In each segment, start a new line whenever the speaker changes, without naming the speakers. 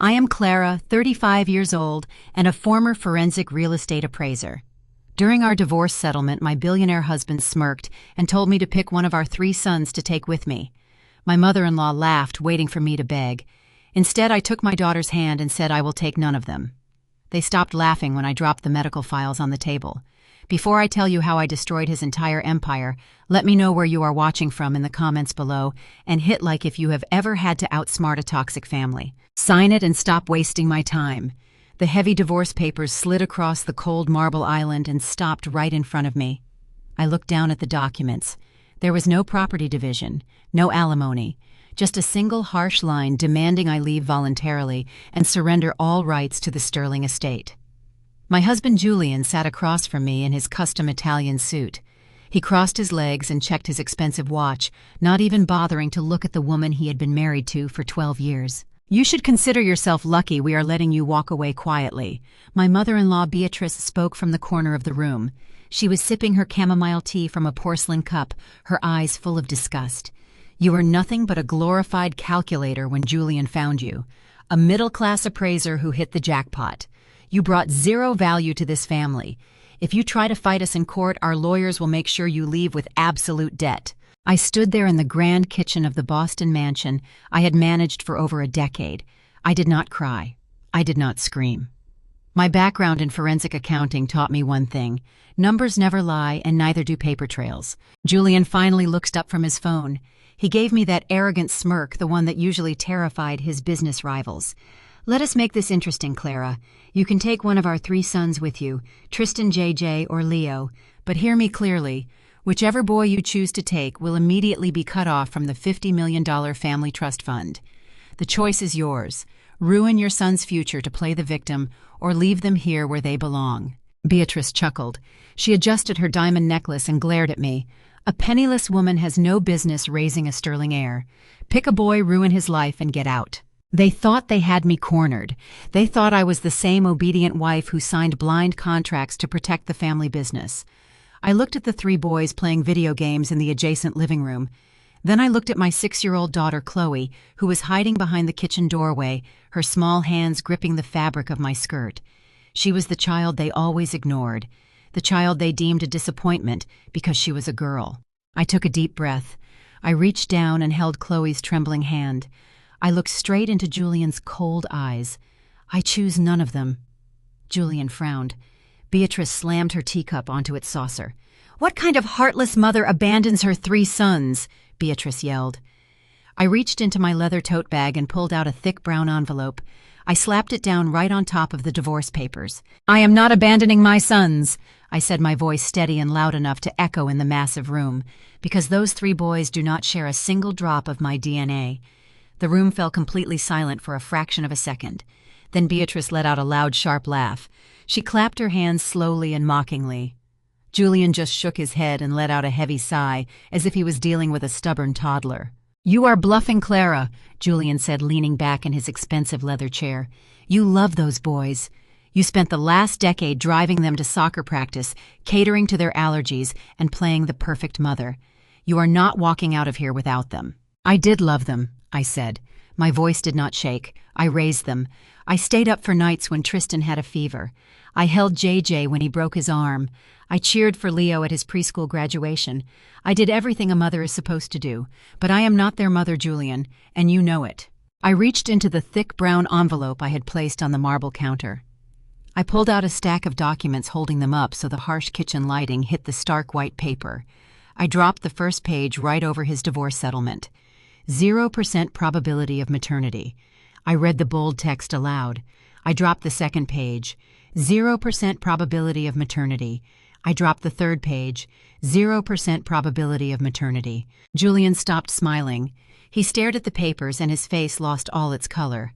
I am Clara, 35 years old, and a former forensic real estate appraiser. During our divorce settlement, my billionaire husband smirked and told me to pick one of our 3 sons to take with me. My mother-in-law laughed, waiting for me to beg. Instead, I took my daughter's hand and said I will take none of them. They stopped laughing when I dropped the medical files on the table. Before I tell you how I destroyed his entire empire, let me know where you are watching from in the comments below, and hit like if you have ever had to outsmart a toxic family. Sign it and stop wasting my time. The heavy divorce papers slid across the cold marble island and stopped right in front of me. I looked down at the documents. There was no property division, no alimony, just a single harsh line demanding I leave voluntarily and surrender all rights to the Sterling estate. My husband Julian sat across from me in his custom Italian suit. He crossed his legs and checked his expensive watch, not even bothering to look at the woman he had been married to for 12 years. You should consider yourself lucky we are letting you walk away quietly. My mother-in-law Beatrice spoke from the corner of the room. She was sipping her chamomile tea from a porcelain cup, her eyes full of disgust. You were nothing but a glorified calculator when Julian found you. A middle-class appraiser who hit the jackpot. You brought zero value to this family. If you try to fight us in court, our lawyers will make sure you leave with absolute debt. I stood there in the grand kitchen of the Boston mansion I had managed for over a decade. I did not cry. I did not scream. My background in forensic accounting taught me one thing. Numbers never lie, and neither do paper trails. Julian finally looked up from his phone. He gave me that arrogant smirk, the one that usually terrified his business rivals. Let us make this interesting, Clara. You can take one of our 3 sons with you, Tristan, JJ, or Leo, but hear me clearly. Whichever boy you choose to take will immediately be cut off from the $50 million family trust fund. The choice is yours. Ruin your son's future to play the victim, or leave them here where they belong. Beatrice chuckled. She adjusted her diamond necklace and glared at me. A penniless woman has no business raising a Sterling heir. Pick a boy, ruin his life, and get out. They thought they had me cornered. They thought I was the same obedient wife who signed blind contracts to protect the family business. I looked at the 3 boys playing video games in the adjacent living room. Then I looked at my 6-year-old daughter, Chloe, who was hiding behind the kitchen doorway, her small hands gripping the fabric of my skirt. She was the child they always ignored, the child they deemed a disappointment because she was a girl. I took a deep breath. I reached down and held Chloe's trembling hand. I looked straight into Julian's cold eyes. I choose none of them. Julian frowned. Beatrice slammed her teacup onto its saucer. What kind of heartless mother abandons her 3 sons? Beatrice yelled. I reached into my leather tote bag and pulled out a thick brown envelope. I slapped it down right on top of the divorce papers. I am not abandoning my sons, I said, my voice steady and loud enough to echo in the massive room, because those 3 boys do not share a single drop of my DNA. The room fell completely silent for a fraction of a second. Then Beatrice let out a loud, sharp laugh. She clapped her hands slowly and mockingly. Julian just shook his head and let out a heavy sigh, as if he was dealing with a stubborn toddler. You are bluffing, Clara, Julian said, leaning back in his expensive leather chair. You love those boys. You spent the last decade driving them to soccer practice, catering to their allergies, and playing the perfect mother. You are not walking out of here without them. I did love them, I said. My voice did not shake. I raised them. I stayed up for nights when Tristan had a fever. I held JJ when he broke his arm. I cheered for Leo at his preschool graduation. I did everything a mother is supposed to do, but I am not their mother, Julian, and you know it. I reached into the thick brown envelope I had placed on the marble counter. I pulled out a stack of documents, holding them up so the harsh kitchen lighting hit the stark white paper. I dropped the first page right over his divorce settlement. 0% probability of maternity. I read the bold text aloud. I dropped the second page. 0% probability of maternity. I dropped the third page. 0% probability of maternity. Julian stopped smiling. He stared at the papers and his face lost all its color.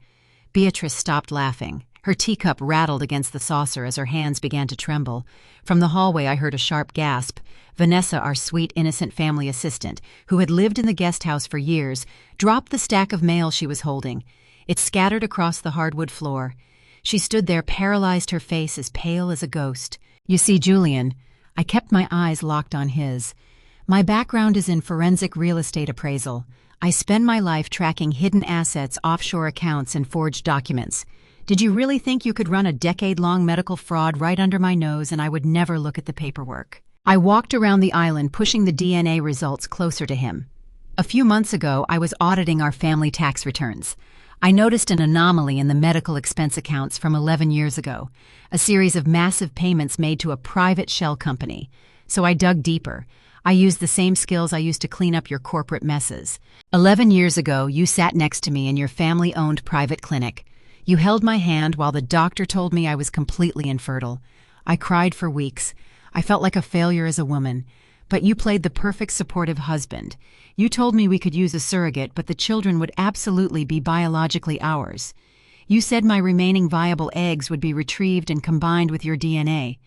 Beatrice stopped laughing. Her teacup rattled against the saucer as her hands began to tremble. From the hallway I heard a sharp gasp. Vanessa, our sweet, innocent family assistant, who had lived in the guest house for years, dropped the stack of mail she was holding. It scattered across the hardwood floor. She stood there, paralyzed, her face as pale as a ghost. You see, Julian, I kept my eyes locked on his. My background is in forensic real estate appraisal. I spend my life tracking hidden assets, offshore accounts, and forged documents. Did you really think you could run a decade-long medical fraud right under my nose and I would never look at the paperwork? I walked around the island, pushing the DNA results closer to him. A few months ago, I was auditing our family tax returns. I noticed an anomaly in the medical expense accounts from 11 years ago, a series of massive payments made to a private shell company. So I dug deeper. I used the same skills I used to clean up your corporate messes. 11 years ago, you sat next to me in your family-owned private clinic. You held my hand while the doctor told me I was completely infertile. I cried for weeks. I felt like a failure as a woman. But you played the perfect supportive husband. You told me we could use a surrogate, but the children would absolutely be biologically ours. You said my remaining viable eggs would be retrieved and combined with your DNA.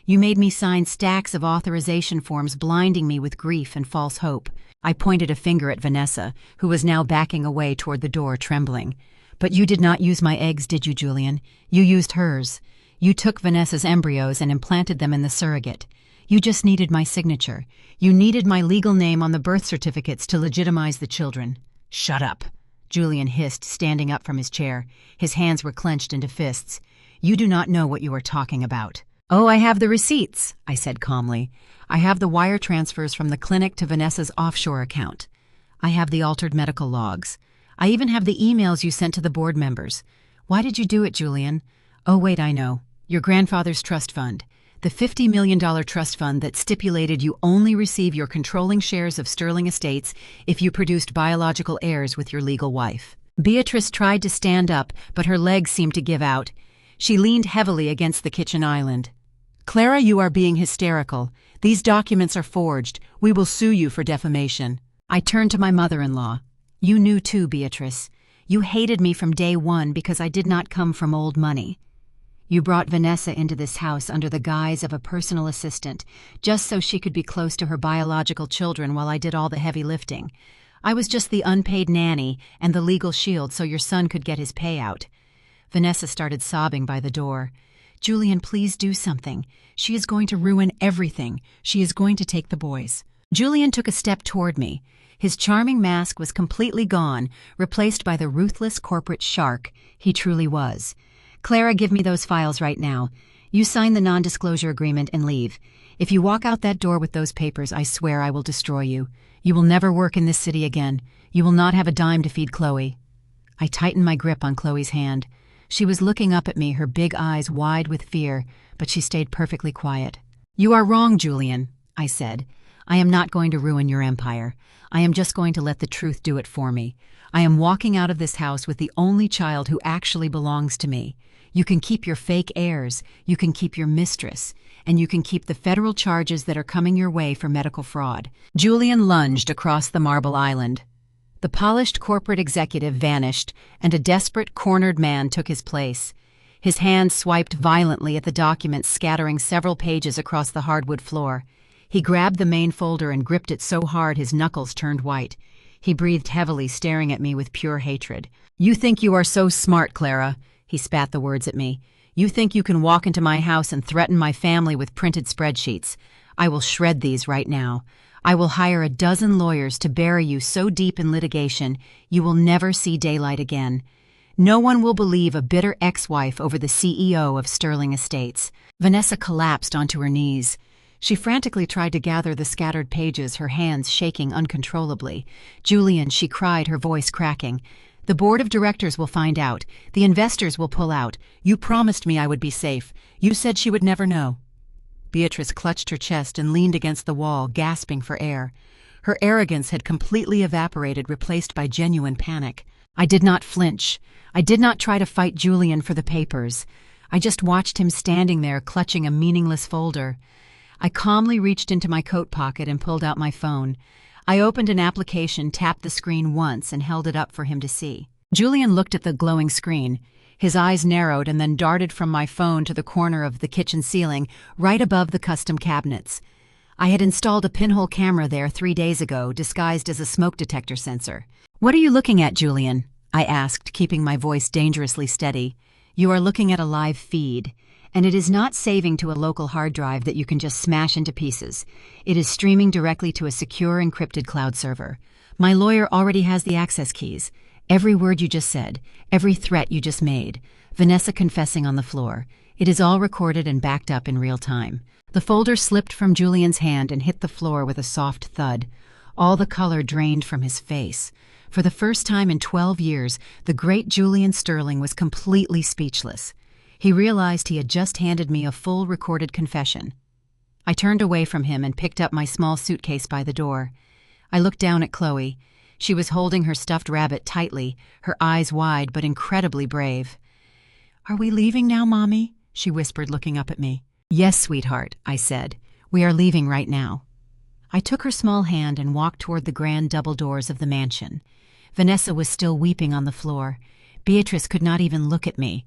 You made me sign stacks of authorization forms, blinding me with grief and false hope. I pointed a finger at Vanessa, who was now backing away toward the door, trembling. But you did not use my eggs, did you, Julian? You used hers. You took Vanessa's embryos and implanted them in the surrogate. You just needed my signature. You needed my legal name on the birth certificates to legitimize the children. Shut up, Julian hissed, standing up from his chair. His hands were clenched into fists. You do not know what you are talking about. Oh, I have the receipts, I said calmly. I have the wire transfers from the clinic to Vanessa's offshore account. I have the altered medical logs. I even have the emails you sent to the board members. Why did you do it, Julian? Oh, wait, I know. Your grandfather's trust fund. The $50 million trust fund that stipulated you only receive your controlling shares of Sterling Estates if you produced biological heirs with your legal wife. Beatrice tried to stand up, but her legs seemed to give out. She leaned heavily against the kitchen island. Clara, you are being hysterical. These documents are forged. We will sue you for defamation. I turned to my mother-in-law. You knew too, Beatrice. You hated me from day one because I did not come from old money. You brought Vanessa into this house under the guise of a personal assistant, just so she could be close to her biological children while I did all the heavy lifting. I was just the unpaid nanny and the legal shield so your son could get his payout. Vanessa started sobbing by the door. Julian, please do something. She is going to ruin everything. She is going to take the boys. Julian took a step toward me. His charming mask was completely gone, replaced by the ruthless corporate shark he truly was. Clara, give me those files right now. You sign the non-disclosure agreement and leave. If you walk out that door with those papers, I swear I will destroy you. You will never work in this city again. You will not have a dime to feed Chloe. I tightened my grip on Chloe's hand. She was looking up at me, her big eyes wide with fear, but she stayed perfectly quiet. You are wrong, Julian, I said. I am not going to ruin your empire. I am just going to let the truth do it for me. I am walking out of this house with the only child who actually belongs to me. You can keep your fake heirs, you can keep your mistress, and you can keep the federal charges that are coming your way for medical fraud. Julian lunged across the marble island. The polished corporate executive vanished, and a desperate, cornered man took his place. His hand swiped violently at the documents, scattering several pages across the hardwood floor. He grabbed the main folder and gripped it so hard his knuckles turned white. He breathed heavily, staring at me with pure hatred. You think you are so smart, Clara. He spat the words at me. You think you can walk into my house and threaten my family with printed spreadsheets. I will shred these right now. I will hire a dozen lawyers to bury you so deep in litigation you will never see daylight again. No one will believe a bitter ex-wife over the CEO of Sterling Estates. Vanessa collapsed onto her knees. She frantically tried to gather the scattered pages, her hands shaking uncontrollably. Julian, she cried, her voice cracking. The board of directors will find out. The investors will pull out. You promised me I would be safe. You said she would never know. Beatrice clutched her chest and leaned against the wall, gasping for air. Her arrogance had completely evaporated, replaced by genuine panic. I did not flinch. I did not try to fight Julian for the papers. I just watched him standing there, clutching a meaningless folder. I calmly reached into my coat pocket and pulled out my phone. I opened an application, tapped the screen once, and held it up for him to see. Julian looked at the glowing screen. His eyes narrowed and then darted from my phone to the corner of the kitchen ceiling, right above the custom cabinets. I had installed a pinhole camera there 3 days ago, disguised as a smoke detector sensor. What are you looking at, Julian? I asked, keeping my voice dangerously steady. You are looking at a live feed, and it is not saving to a local hard drive that you can just smash into pieces. It is streaming directly to a secure encrypted cloud server. My lawyer already has the access keys. Every word you just said, every threat you just made. Vanessa confessing on the floor. It is all recorded and backed up in real time. The folder slipped from Julian's hand and hit the floor with a soft thud. All the color drained from his face. For the first time in 12 years, the great Julian Sterling was completely speechless. He realized he had just handed me a full recorded confession. I turned away from him and picked up my small suitcase by the door. I looked down at Chloe. She was holding her stuffed rabbit tightly, her eyes wide but incredibly brave. "Are we leaving now, Mommy?" she whispered, looking up at me. "Yes, sweetheart," I said. "We are leaving right now." I took her small hand and walked toward the grand double doors of the mansion. Vanessa was still weeping on the floor. Beatrice could not even look at me.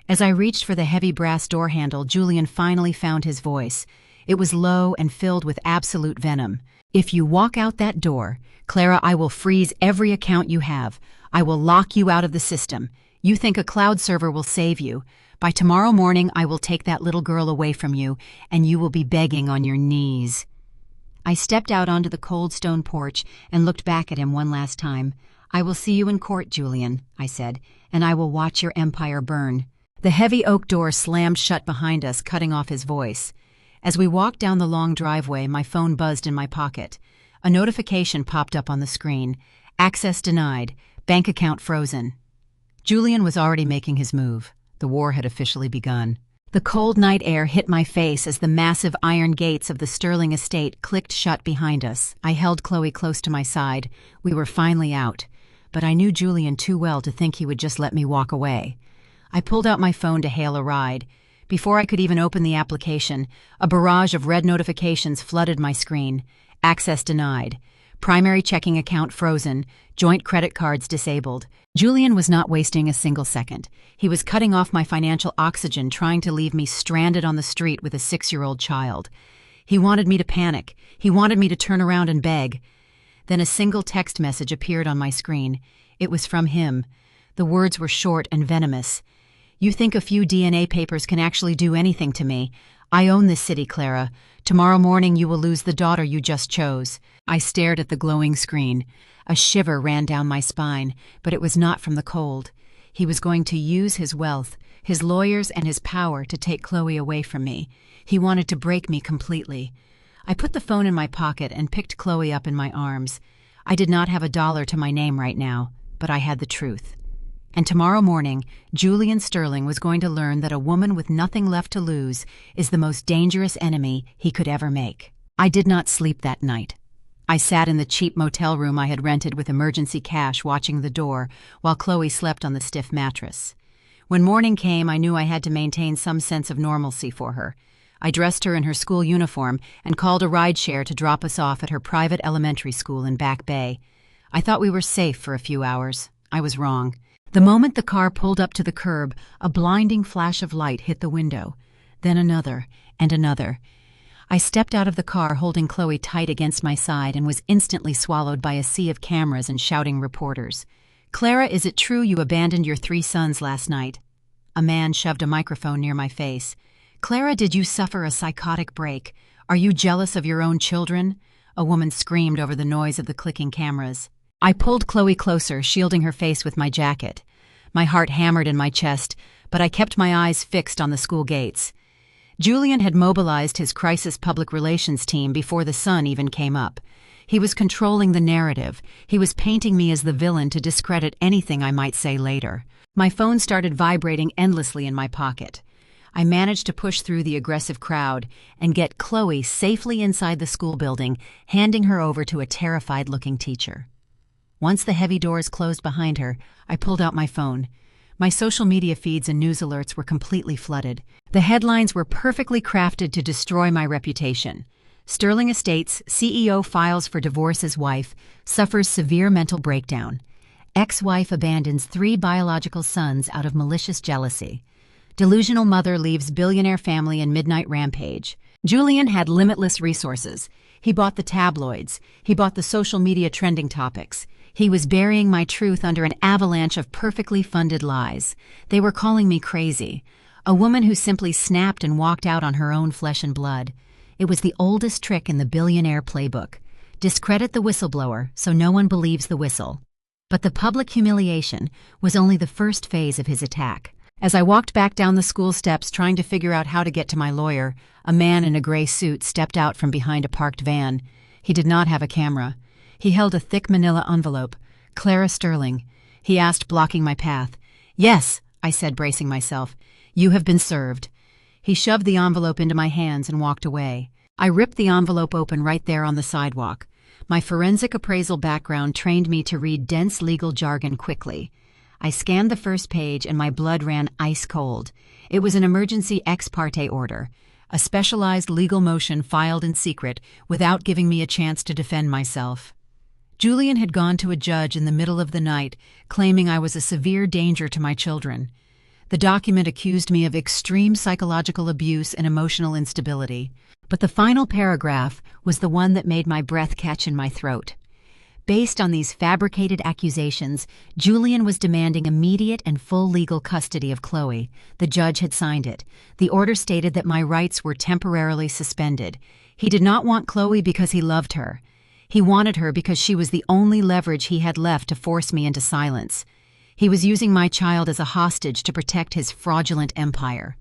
As I reached for the heavy brass door handle, Julian finally found his voice. It was low and filled with absolute venom. "If you walk out that door, Clara, I will freeze every account you have. I will lock you out of the system. You think a cloud server will save you. By tomorrow morning, I will take that little girl away from you, and you will be begging on your knees." I stepped out onto the cold stone porch and looked back at him one last time. "I will see you in court, Julian," I said, "and I will watch your empire burn." The heavy oak door slammed shut behind us, cutting off his voice. As we walked down the long driveway, my phone buzzed in my pocket. A notification popped up on the screen. "Access denied. Bank account frozen." Julian was already making his move. The war had officially begun. The cold night air hit my face as the massive iron gates of the Sterling estate clicked shut behind us. I held Chloe close to my side. We were finally out. But I knew Julian too well to think he would just let me walk away. I pulled out my phone to hail a ride. Before I could even open the application, a barrage of red notifications flooded my screen. Access denied. Primary checking account frozen. Joint credit cards disabled. Julian was not wasting a single second. He was cutting off my financial oxygen, trying to leave me stranded on the street with a 6-year-old child. He wanted me to panic. He wanted me to turn around and beg. Then a single text message appeared on my screen. It was from him. The words were short and venomous. "You think a few DNA papers can actually do anything to me? I own this city, Clara. Tomorrow morning you will lose the daughter you just chose." I stared at the glowing screen. A shiver ran down my spine, but it was not from the cold. He was going to use his wealth, his lawyers, and his power to take Chloe away from me. He wanted to break me completely. I put the phone in my pocket and picked Chloe up in my arms. I did not have $1 to my name right now, but I had the truth. And tomorrow morning, Julian Sterling was going to learn that a woman with nothing left to lose is the most dangerous enemy he could ever make. I did not sleep that night. I sat in the cheap motel room I had rented with emergency cash, watching the door, while Chloe slept on the stiff mattress. When morning came, I knew I had to maintain some sense of normalcy for her. I dressed her in her school uniform and called a rideshare to drop us off at her private elementary school in Back Bay. I thought we were safe for a few hours. I was wrong. The moment the car pulled up to the curb, a blinding flash of light hit the window. Then another, and another. I stepped out of the car holding Chloe tight against my side and was instantly swallowed by a sea of cameras and shouting reporters. "Clara, is it true you abandoned your 3 sons last night?" A man shoved a microphone near my face. "Clara, did you suffer a psychotic break? Are you jealous of your own children?" A woman screamed over the noise of the clicking cameras. I pulled Chloe closer, shielding her face with my jacket. My heart hammered in my chest, but I kept my eyes fixed on the school gates. Julian had mobilized his crisis public relations team before the sun even came up. He was controlling the narrative. He was painting me as the villain to discredit anything I might say later. My phone started vibrating endlessly in my pocket. I managed to push through the aggressive crowd and get Chloe safely inside the school building, handing her over to a terrified-looking teacher. Once the heavy doors closed behind her, I pulled out my phone. My social media feeds and news alerts were completely flooded. The headlines were perfectly crafted to destroy my reputation. Sterling Estates CEO files for divorce as wife, suffers severe mental breakdown. Ex-wife abandons 3 biological sons out of malicious jealousy. Delusional mother leaves billionaire family in midnight rampage. Julian had limitless resources. He bought the tabloids. He bought the social media trending topics. He was burying my truth under an avalanche of perfectly funded lies. They were calling me crazy. A woman who simply snapped and walked out on her own flesh and blood. It was the oldest trick in the billionaire playbook. Discredit the whistleblower so no one believes the whistle. But the public humiliation was only the first phase of his attack. As I walked back down the school steps trying to figure out how to get to my lawyer, a man in a gray suit stepped out from behind a parked van. He did not have a camera. He held a thick manila envelope. "Clara Sterling," he asked, blocking my path. "Yes," I said, bracing myself. "You have been served." He shoved the envelope into my hands and walked away. I ripped the envelope open right there on the sidewalk. My forensic appraisal background trained me to read dense legal jargon quickly. I scanned the first page and my blood ran ice cold. It was an emergency ex parte order, a specialized legal motion filed in secret without giving me a chance to defend myself. Julian had gone to a judge in the middle of the night, claiming I was a severe danger to my children. The document accused me of extreme psychological abuse and emotional instability, but the final paragraph was the one that made my breath catch in my throat. Based on these fabricated accusations, Julian was demanding immediate and full legal custody of Chloe. The judge had signed it. The order stated that my rights were temporarily suspended. He did not want Chloe because he loved her. He wanted her because she was the only leverage he had left to force me into silence. He was using my child as a hostage to protect his fraudulent empire.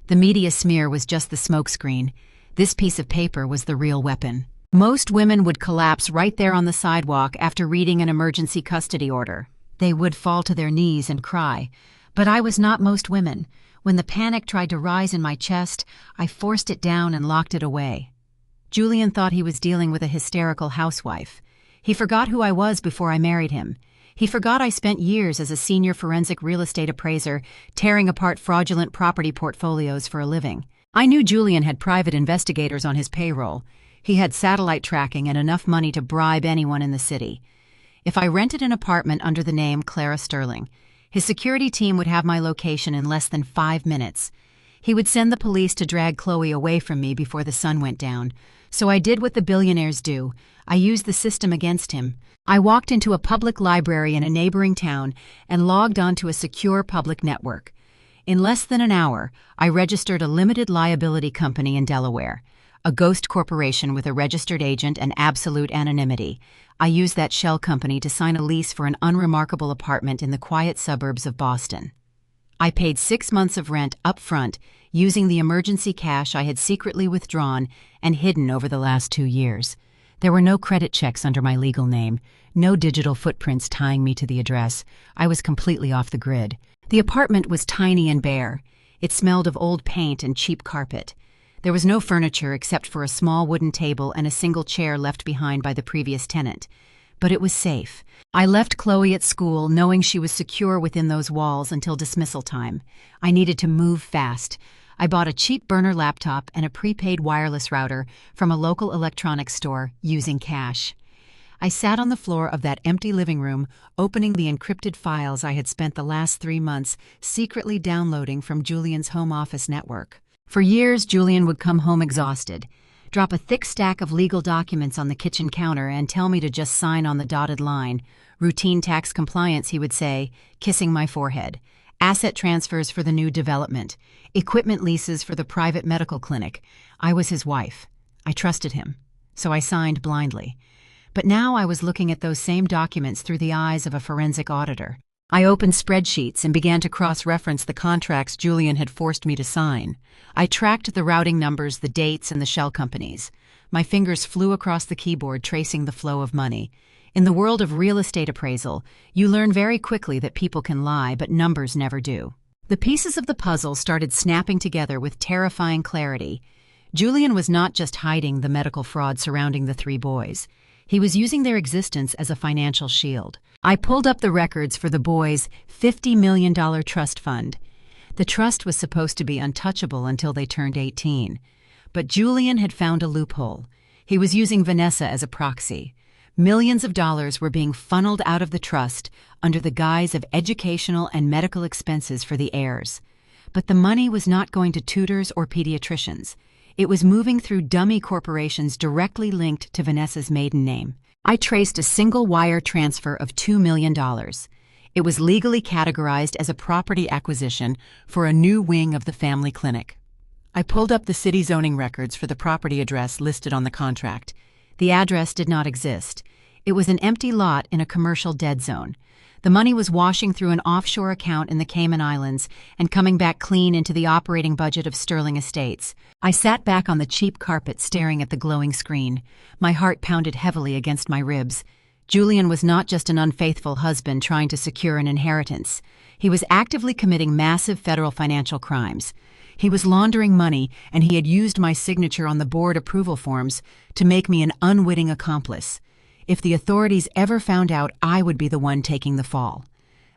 The media smear was just the smokescreen. This piece of paper was the real weapon. Most women would collapse right there on the sidewalk after reading an emergency custody order. They would fall to their knees and cry. But I was not most women. When the panic tried to rise in my chest, I forced it down and locked it away. Julian thought he was dealing with a hysterical housewife. He forgot who I was before I married him. He forgot I spent years as a senior forensic real estate appraiser, tearing apart fraudulent property portfolios for a living. I knew Julian had private investigators on his payroll. He had satellite tracking and enough money to bribe anyone in the city. If I rented an apartment under the name Clara Sterling, his security team would have my location in less than 5 minutes. He would send the police to drag Chloe away from me before the sun went down. So I did what the billionaires do. I used the system against him. I walked into a public library in a neighboring town and logged onto a secure public network. In less than an hour, I registered a limited liability company in Delaware, a ghost corporation with a registered agent and absolute anonymity. I used that shell company to sign a lease for an unremarkable apartment in the quiet suburbs of Boston. I paid 6 months of rent up front using the emergency cash I had secretly withdrawn and hidden over the last 2 years. There were no credit checks under my legal name, no digital footprints tying me to the address. I was completely off the grid. The apartment was tiny and bare. It smelled of old paint and cheap carpet. There was no furniture except for a small wooden table and a single chair left behind by the previous tenant. But it was safe. I left Chloe at school knowing she was secure within those walls until dismissal time. I needed to move fast. I bought a cheap burner laptop and a prepaid wireless router from a local electronics store using cash. I sat on the floor of that empty living room, opening the encrypted files I had spent the last 3 months secretly downloading from Julian's home office network. For years, Julian would come home exhausted, drop a thick stack of legal documents on the kitchen counter and tell me to just sign on the dotted line. Routine tax compliance, he would say, kissing my forehead. Asset transfers for the new development. Equipment leases for the private medical clinic. I was his wife. I trusted him, so I signed blindly. But now I was looking at those same documents through the eyes of a forensic auditor. I opened spreadsheets and began to cross-reference the contracts Julian had forced me to sign. I tracked the routing numbers, the dates, and the shell companies. My fingers flew across the keyboard, tracing the flow of money. In the world of real estate appraisal, you learn very quickly that people can lie, but numbers never do. The pieces of the puzzle started snapping together with terrifying clarity. Julian was not just hiding the medical fraud surrounding the 3 boys. He was using their existence as a financial shield. I pulled up the records for the boys' $50 million trust fund. The trust was supposed to be untouchable until they turned 18. But Julian had found a loophole. He was using Vanessa as a proxy. Millions of dollars were being funneled out of the trust under the guise of educational and medical expenses for the heirs. But the money was not going to tutors or pediatricians. It was moving through dummy corporations directly linked to Vanessa's maiden name. I traced a single wire transfer of $2 million. It was legally categorized as a property acquisition for a new wing of the family clinic. I pulled up the city zoning records for the property address listed on the contract. The address did not exist. It was an empty lot in a commercial dead zone. The money was washing through an offshore account in the Cayman Islands and coming back clean into the operating budget of Sterling Estates. I sat back on the cheap carpet staring at the glowing screen. My heart pounded heavily against my ribs. Julian was not just an unfaithful husband trying to secure an inheritance. He was actively committing massive federal financial crimes. He was laundering money, and he had used my signature on the board approval forms to make me an unwitting accomplice. If the authorities ever found out, I would be the one taking the fall.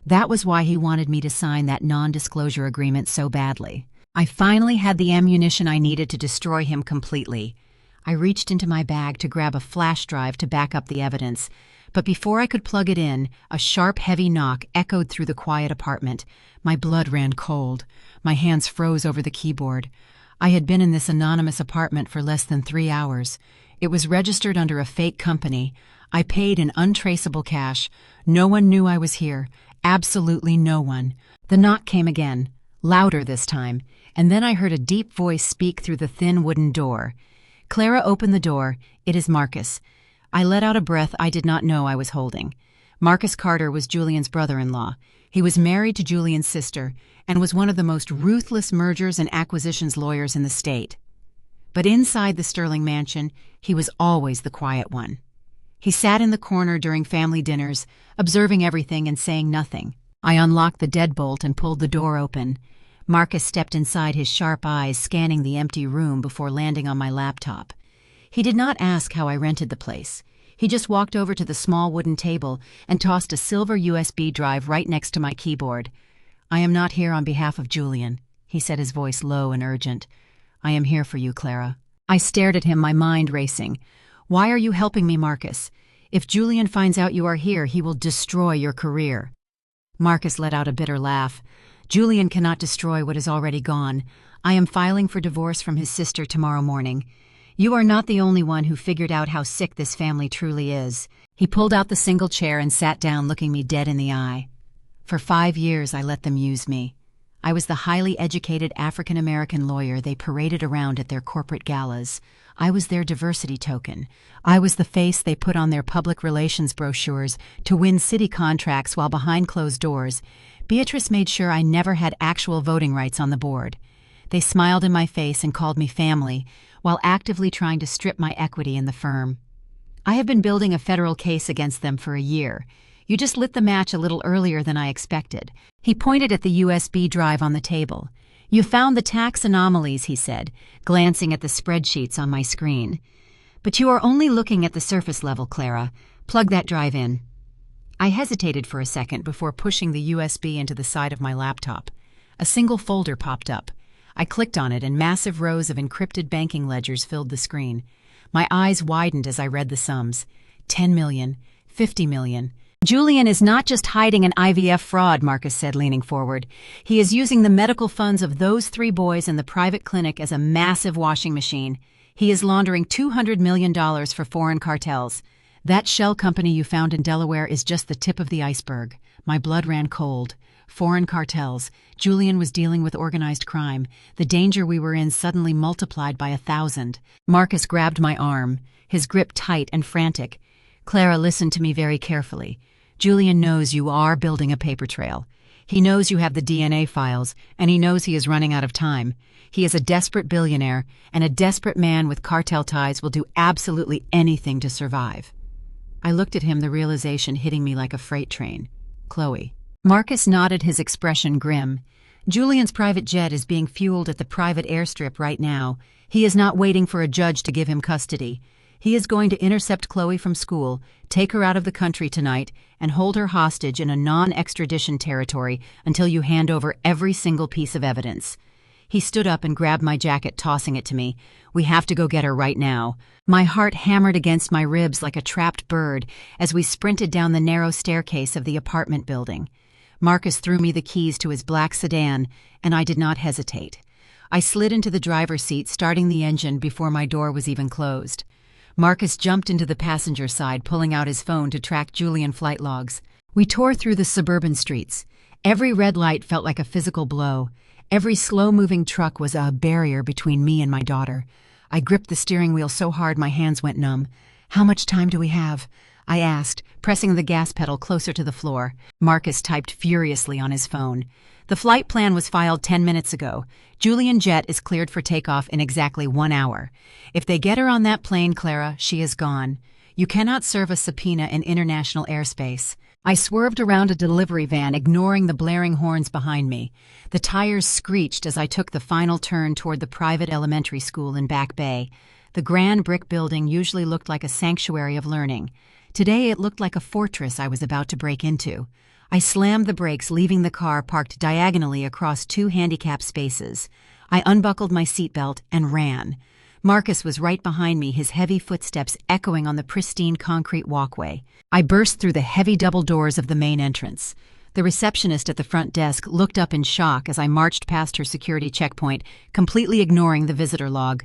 That was why he wanted me to sign that non-disclosure agreement so badly. I finally had the ammunition I needed to destroy him completely. I reached into my bag to grab a flash drive to back up the evidence, but before I could plug it in, a sharp, heavy knock echoed through the quiet apartment. My blood ran cold. My hands froze over the keyboard. I had been in this anonymous apartment for less than 3 hours. It was registered under a fake company. I paid in untraceable cash. No one knew I was here. Absolutely no one. The knock came again, louder this time, and then I heard a deep voice speak through the thin wooden door. "Clara, open the door. It is Marcus." I let out a breath I did not know I was holding. Marcus Carter was Julian's brother-in-law. He was married to Julian's sister and was one of the most ruthless mergers and acquisitions lawyers in the state. But inside the Sterling mansion, he was always the quiet one. He sat in the corner during family dinners, observing everything and saying nothing. I unlocked the deadbolt and pulled the door open. Marcus stepped inside, his sharp eyes scanning the empty room before landing on my laptop. He did not ask how I rented the place. He just walked over to the small wooden table and tossed a silver USB drive right next to my keyboard. "I am not here on behalf of Julian," he said, his voice low and urgent. "I am here for you, Clara." I stared at him, my mind racing. "Why are you helping me, Marcus? If Julian finds out you are here, he will destroy your career." Marcus let out a bitter laugh. "Julian cannot destroy what is already gone. I am filing for divorce from his sister tomorrow morning. You are not the only one who figured out how sick this family truly is." He pulled out the single chair and sat down, looking me dead in the eye. "For 5 years, I let them use me. I was the highly educated African-American lawyer they paraded around at their corporate galas. I was their diversity token. I was the face they put on their public relations brochures to win city contracts while behind closed doors. Beatrice made sure I never had actual voting rights on the board. They smiled in my face and called me family, while actively trying to strip my equity in the firm. I have been building a federal case against them for a year. You just lit the match a little earlier than I expected." He pointed at the USB drive on the table. "You found the tax anomalies," he said, glancing at the spreadsheets on my screen. "But you are only looking at the surface level, Clara. Plug that drive in." I hesitated for a second before pushing the USB into the side of my laptop. A single folder popped up. I clicked on it, and massive rows of encrypted banking ledgers filled the screen. My eyes widened as I read the sums. 10 million, 50 million. "Julian is not just hiding an IVF fraud," Marcus said, leaning forward. "He is using the medical funds of those 3 boys in the private clinic as a massive washing machine. He is laundering $200 million for foreign cartels. That shell company you found in Delaware is just the tip of the iceberg." My blood ran cold. Foreign cartels. Julian was dealing with organized crime. The danger we were in suddenly multiplied by 1,000. Marcus grabbed my arm, his grip tight and frantic. "Clara, listen to me very carefully. Julian knows you are building a paper trail. He knows you have the DNA files, and he knows he is running out of time. He is a desperate billionaire, and a desperate man with cartel ties will do absolutely anything to survive." I looked at him, the realization hitting me like a freight train. "Chloe." Marcus nodded, his expression grim. "Julian's private jet is being fueled at the private airstrip right now. He is not waiting for a judge to give him custody. He is going to intercept Chloe from school, take her out of the country tonight, and hold her hostage in a non-extradition territory until you hand over every single piece of evidence." He stood up and grabbed my jacket, tossing it to me. "We have to go get her right now." My heart hammered against my ribs like a trapped bird as we sprinted down the narrow staircase of the apartment building. Marcus threw me the keys to his black sedan, and I did not hesitate. I slid into the driver's seat, starting the engine before my door was even closed. Marcus jumped into the passenger side, pulling out his phone to track Julian flight logs. We tore through the suburban streets. Every red light felt like a physical blow. Every slow-moving truck was a barrier between me and my daughter. I gripped the steering wheel so hard my hands went numb. "How much time do we have?" I asked, pressing the gas pedal closer to the floor. Marcus typed furiously on his phone. "The flight plan was filed 10 minutes ago. Julian Jet is cleared for takeoff in exactly 1 hour. If they get her on that plane, Clara, she is gone. You cannot serve a subpoena in international airspace." I swerved around a delivery van, ignoring the blaring horns behind me. The tires screeched as I took the final turn toward the private elementary school in Back Bay. The grand brick building usually looked like a sanctuary of learning. Today it looked like a fortress I was about to break into. I slammed the brakes, leaving the car parked diagonally across 2 handicapped spaces. I unbuckled my seatbelt and ran. Marcus was right behind me, his heavy footsteps echoing on the pristine concrete walkway. I burst through the heavy double doors of the main entrance. The receptionist at the front desk looked up in shock as I marched past her security checkpoint, completely ignoring the visitor log.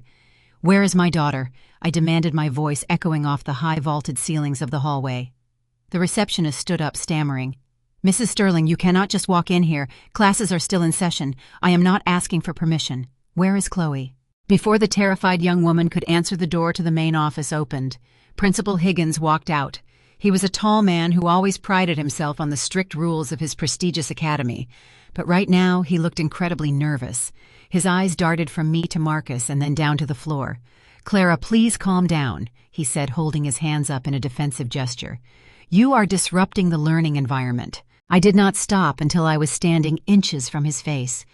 "Where is my daughter?" I demanded, my voice echoing off the high vaulted ceilings of the hallway. The receptionist stood up, stammering. "Mrs. Sterling, you cannot just walk in here. Classes are still in session. I am not asking for permission. Where is Chloe?" Before the terrified young woman could answer, the door to the main office opened. Principal Higgins walked out. He was a tall man who always prided himself on the strict rules of his prestigious academy. But right now he looked incredibly nervous. His eyes darted from me to Marcus and then down to the floor. "Clara, please calm down," he said, holding his hands up in a defensive gesture. "You are disrupting the learning environment." I did not stop until I was standing inches from his face.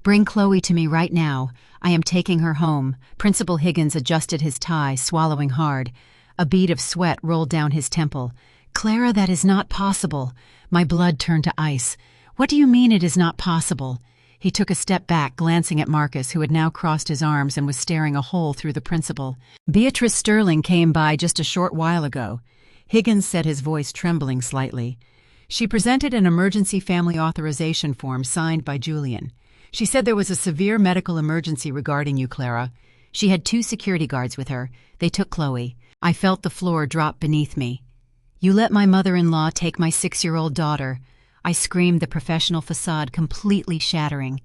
"Bring Chloe to me right now. I am taking her home." Principal Higgins adjusted his tie, swallowing hard. A bead of sweat rolled down his temple. "Clara, that is not possible." My blood turned to ice. "What do you mean it is not possible?" He took a step back, glancing at Marcus, who had now crossed his arms and was staring a hole through the principal. "Beatrice Sterling came by just a short while ago," Higgins said, his voice trembling slightly. "She presented an emergency family authorization form signed by Julian. She said there was a severe medical emergency regarding you, Clara. She had 2 security guards with her. They took Chloe." I felt the floor drop beneath me. "You let my mother-in-law take my 6-year-old daughter," I screamed, the professional facade completely shattering.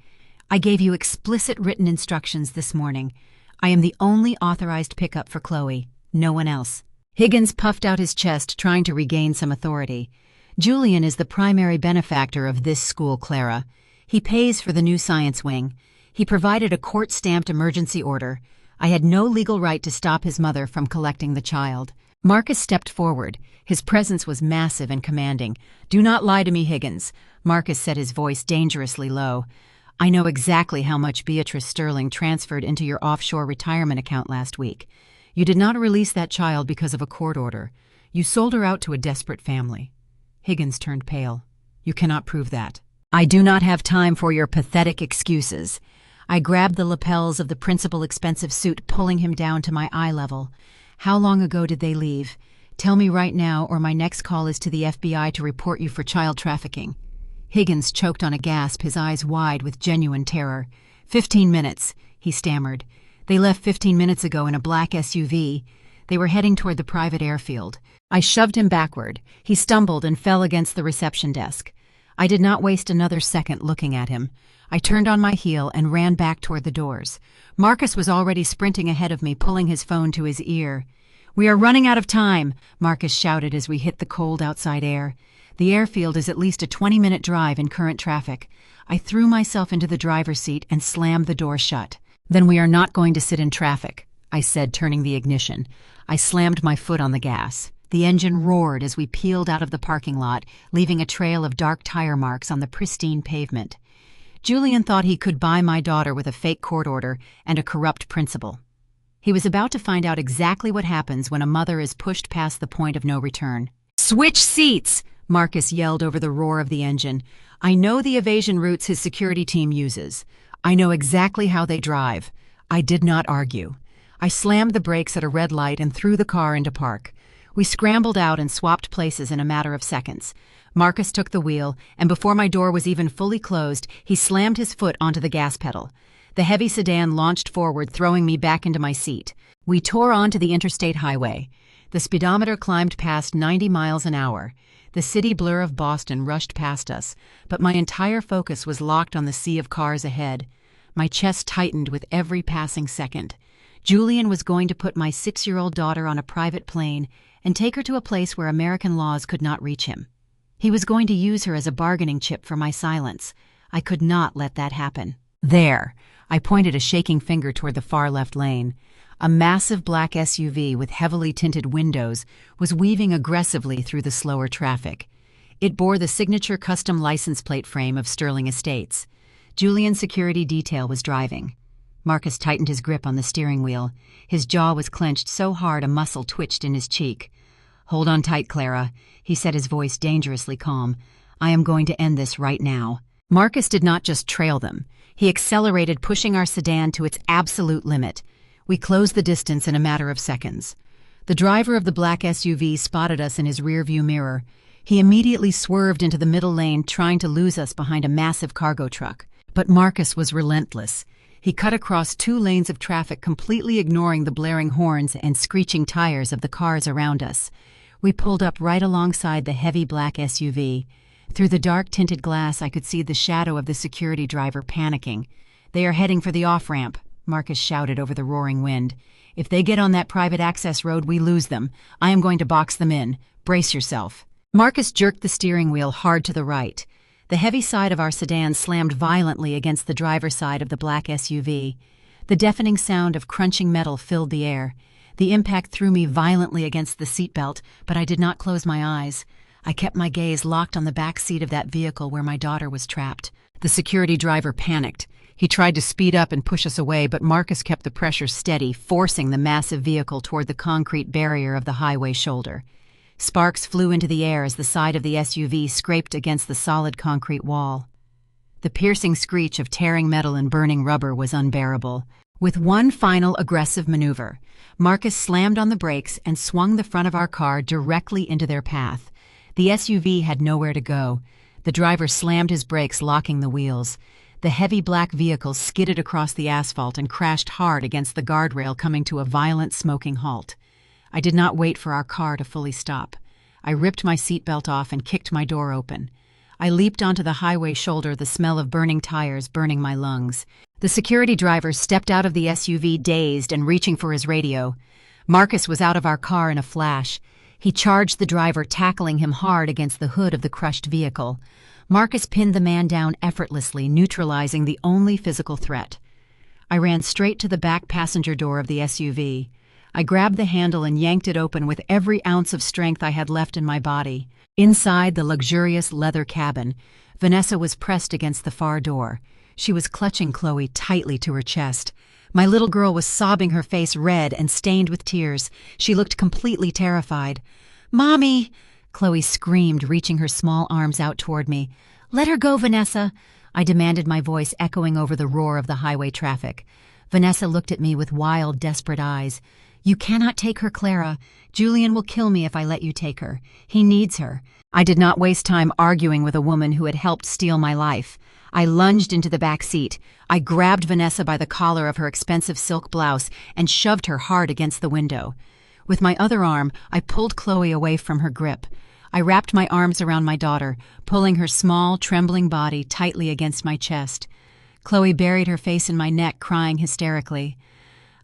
"I gave you explicit written instructions this morning. I am the only authorized pickup for Chloe, no one else." Higgins puffed out his chest, trying to regain some authority. "Julian is the primary benefactor of this school, Clara. He pays for the new science wing. He provided a court-stamped emergency order. I had no legal right to stop his mother from collecting the child." Marcus stepped forward. His presence was massive and commanding. "Do not lie to me, Higgins," Marcus said, his voice dangerously low. "I know exactly how much Beatrice Sterling transferred into your offshore retirement account last week. You did not release that child because of a court order. You sold her out to a desperate family." Higgins turned pale. "You cannot prove that." "I do not have time for your pathetic excuses." I grabbed the lapels of the principal's expensive suit, pulling him down to my eye level. "How long ago did they leave? Tell me right now, or my next call is to the FBI to report you for child trafficking." Higgins choked on a gasp, his eyes wide with genuine terror. 15 minutes, he stammered. "They left 15 minutes ago in a black SUV. They were heading toward the private airfield." I shoved him backward. He stumbled and fell against the reception desk. I did not waste another second looking at him. I turned on my heel and ran back toward the doors. Marcus was already sprinting ahead of me, pulling his phone to his ear. "We are running out of time," Marcus shouted as we hit the cold outside air. "The airfield is at least a 20-minute drive in current traffic." I threw myself into the driver's seat and slammed the door shut. "Then we are not going to sit in traffic," I said, turning the ignition. I slammed my foot on the gas. The engine roared as we peeled out of the parking lot, leaving a trail of dark tire marks on the pristine pavement. Julian thought he could buy my daughter with a fake court order and a corrupt principal. He was about to find out exactly what happens when a mother is pushed past the point of no return. "Switch seats!" Marcus yelled over the roar of the engine. "I know the evasion routes his security team uses. I know exactly how they drive." I did not argue. I slammed the brakes at a red light and threw the car into park. We scrambled out and swapped places in a matter of seconds. Marcus took the wheel, and before my door was even fully closed, he slammed his foot onto the gas pedal. The heavy sedan launched forward, throwing me back into my seat. We tore onto the interstate highway. The speedometer climbed past 90 miles an hour. The city blur of Boston rushed past us, but my entire focus was locked on the sea of cars ahead. My chest tightened with every passing second. Julian was going to put my 6-year-old daughter on a private plane and take her to a place where American laws could not reach him. He was going to use her as a bargaining chip for my silence. I could not let that happen. There, I pointed a shaking finger toward the far left lane. A massive black SUV with heavily tinted windows was weaving aggressively through the slower traffic. It bore the signature custom license plate frame of Sterling Estates. Julian's security detail was driving. Marcus tightened his grip on the steering wheel. His jaw was clenched so hard a muscle twitched in his cheek. "Hold on tight, Clara," he said, his voice dangerously calm. "I am going to end this right now." Marcus did not just trail them. He accelerated, pushing our sedan to its absolute limit. We closed the distance in a matter of seconds. The driver of the black SUV spotted us in his rearview mirror. He immediately swerved into the middle lane, trying to lose us behind a massive cargo truck. But Marcus was relentless. He cut across 2 lanes of traffic, completely ignoring the blaring horns and screeching tires of the cars around us. We pulled up right alongside the heavy black SUV. Through the dark tinted glass, I could see the shadow of the security driver panicking. "They are heading for the off-ramp," Marcus shouted over the roaring wind. "If they get on that private access road, we lose them. I am going to box them in. Brace yourself." Marcus jerked the steering wheel hard to the right. The heavy side of our sedan slammed violently against the driver's side of the black SUV. The deafening sound of crunching metal filled the air. The impact threw me violently against the seatbelt, but I did not close my eyes. I kept my gaze locked on the back seat of that vehicle where my daughter was trapped. The security driver panicked. He tried to speed up and push us away, but Marcus kept the pressure steady, forcing the massive vehicle toward the concrete barrier of the highway shoulder. Sparks flew into the air as the side of the SUV scraped against the solid concrete wall. The piercing screech of tearing metal and burning rubber was unbearable. With one final aggressive maneuver, Marcus slammed on the brakes and swung the front of our car directly into their path. The SUV had nowhere to go. The driver slammed his brakes, locking the wheels. The heavy black vehicle skidded across the asphalt and crashed hard against the guardrail, coming to a violent smoking halt. I did not wait for our car to fully stop. I ripped my seatbelt off and kicked my door open. I leaped onto the highway shoulder, the smell of burning tires burning my lungs. The security driver stepped out of the SUV, dazed and reaching for his radio. Marcus was out of our car in a flash. He charged the driver, tackling him hard against the hood of the crushed vehicle. Marcus pinned the man down effortlessly, neutralizing the only physical threat. I ran straight to the back passenger door of the SUV. I grabbed the handle and yanked it open with every ounce of strength I had left in my body. Inside the luxurious leather cabin, Vanessa was pressed against the far door. She was clutching Chloe tightly to her chest. My little girl was sobbing, her face red and stained with tears. She looked completely terrified. "Mommy!" Chloe screamed, reaching her small arms out toward me. "Let her go, Vanessa!" I demanded, my voice echoing over the roar of the highway traffic. Vanessa looked at me with wild, desperate eyes. "You cannot take her, Clara. Julian will kill me if I let you take her. He needs her." I did not waste time arguing with a woman who had helped steal my life. I lunged into the back seat. I grabbed Vanessa by the collar of her expensive silk blouse and shoved her hard against the window. With my other arm, I pulled Chloe away from her grip. I wrapped my arms around my daughter, pulling her small, trembling body tightly against my chest. Chloe buried her face in my neck, crying hysterically.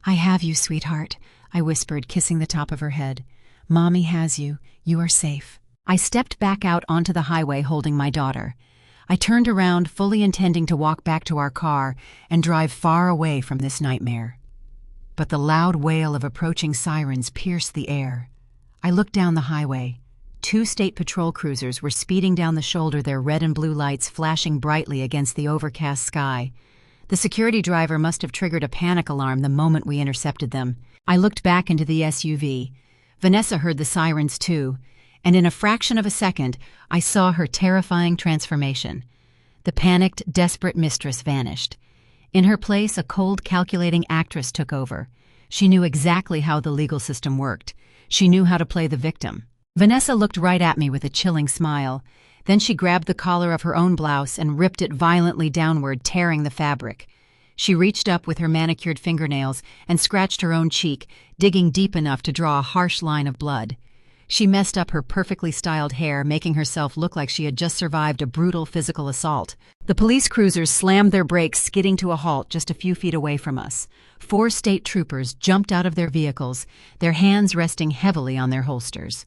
"I have you, sweetheart," I whispered, kissing the top of her head. "Mommy has you. You are safe." I stepped back out onto the highway holding my daughter. I turned around, fully intending to walk back to our car and drive far away from this nightmare. But the loud wail of approaching sirens pierced the air. I looked down the highway. 2 state patrol cruisers were speeding down the shoulder, their red and blue lights flashing brightly against the overcast sky. The security driver must have triggered a panic alarm the moment we intercepted them. I looked back into the SUV. Vanessa heard the sirens too, and in a fraction of a second, I saw her terrifying transformation. The panicked, desperate mistress vanished. In her place, a cold, calculating actress took over. She knew exactly how the legal system worked. She knew how to play the victim. Vanessa looked right at me with a chilling smile. Then she grabbed the collar of her own blouse and ripped it violently downward, tearing the fabric. She reached up with her manicured fingernails and scratched her own cheek, digging deep enough to draw a harsh line of blood. She messed up her perfectly styled hair, making herself look like she had just survived a brutal physical assault. The police cruisers slammed their brakes, skidding to a halt just a few feet away from us. 4 state troopers jumped out of their vehicles, their hands resting heavily on their holsters.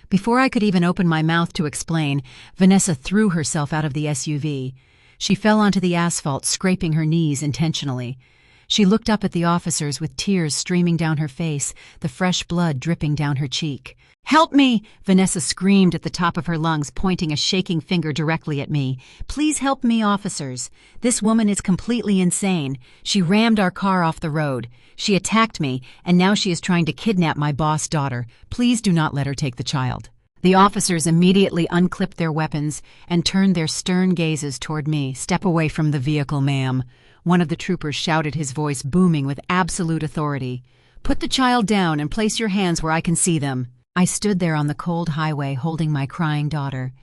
Before I could even open my mouth to explain, Vanessa threw herself out of the SUV. She fell onto the asphalt, scraping her knees intentionally. She looked up at the officers with tears streaming down her face, the fresh blood dripping down her cheek. "Help me!" Vanessa screamed at the top of her lungs, pointing a shaking finger directly at me. "Please help me, officers. This woman is completely insane. She rammed our car off the road. She attacked me, and now she is trying to kidnap my boss' daughter. Please do not let her take the child." The officers immediately unclipped their weapons and turned their stern gazes toward me. "Step away from the vehicle, ma'am." One of the troopers shouted, his voice booming with absolute authority. "Put the child down and place your hands where I can see them." I stood there on the cold highway holding my crying daughter.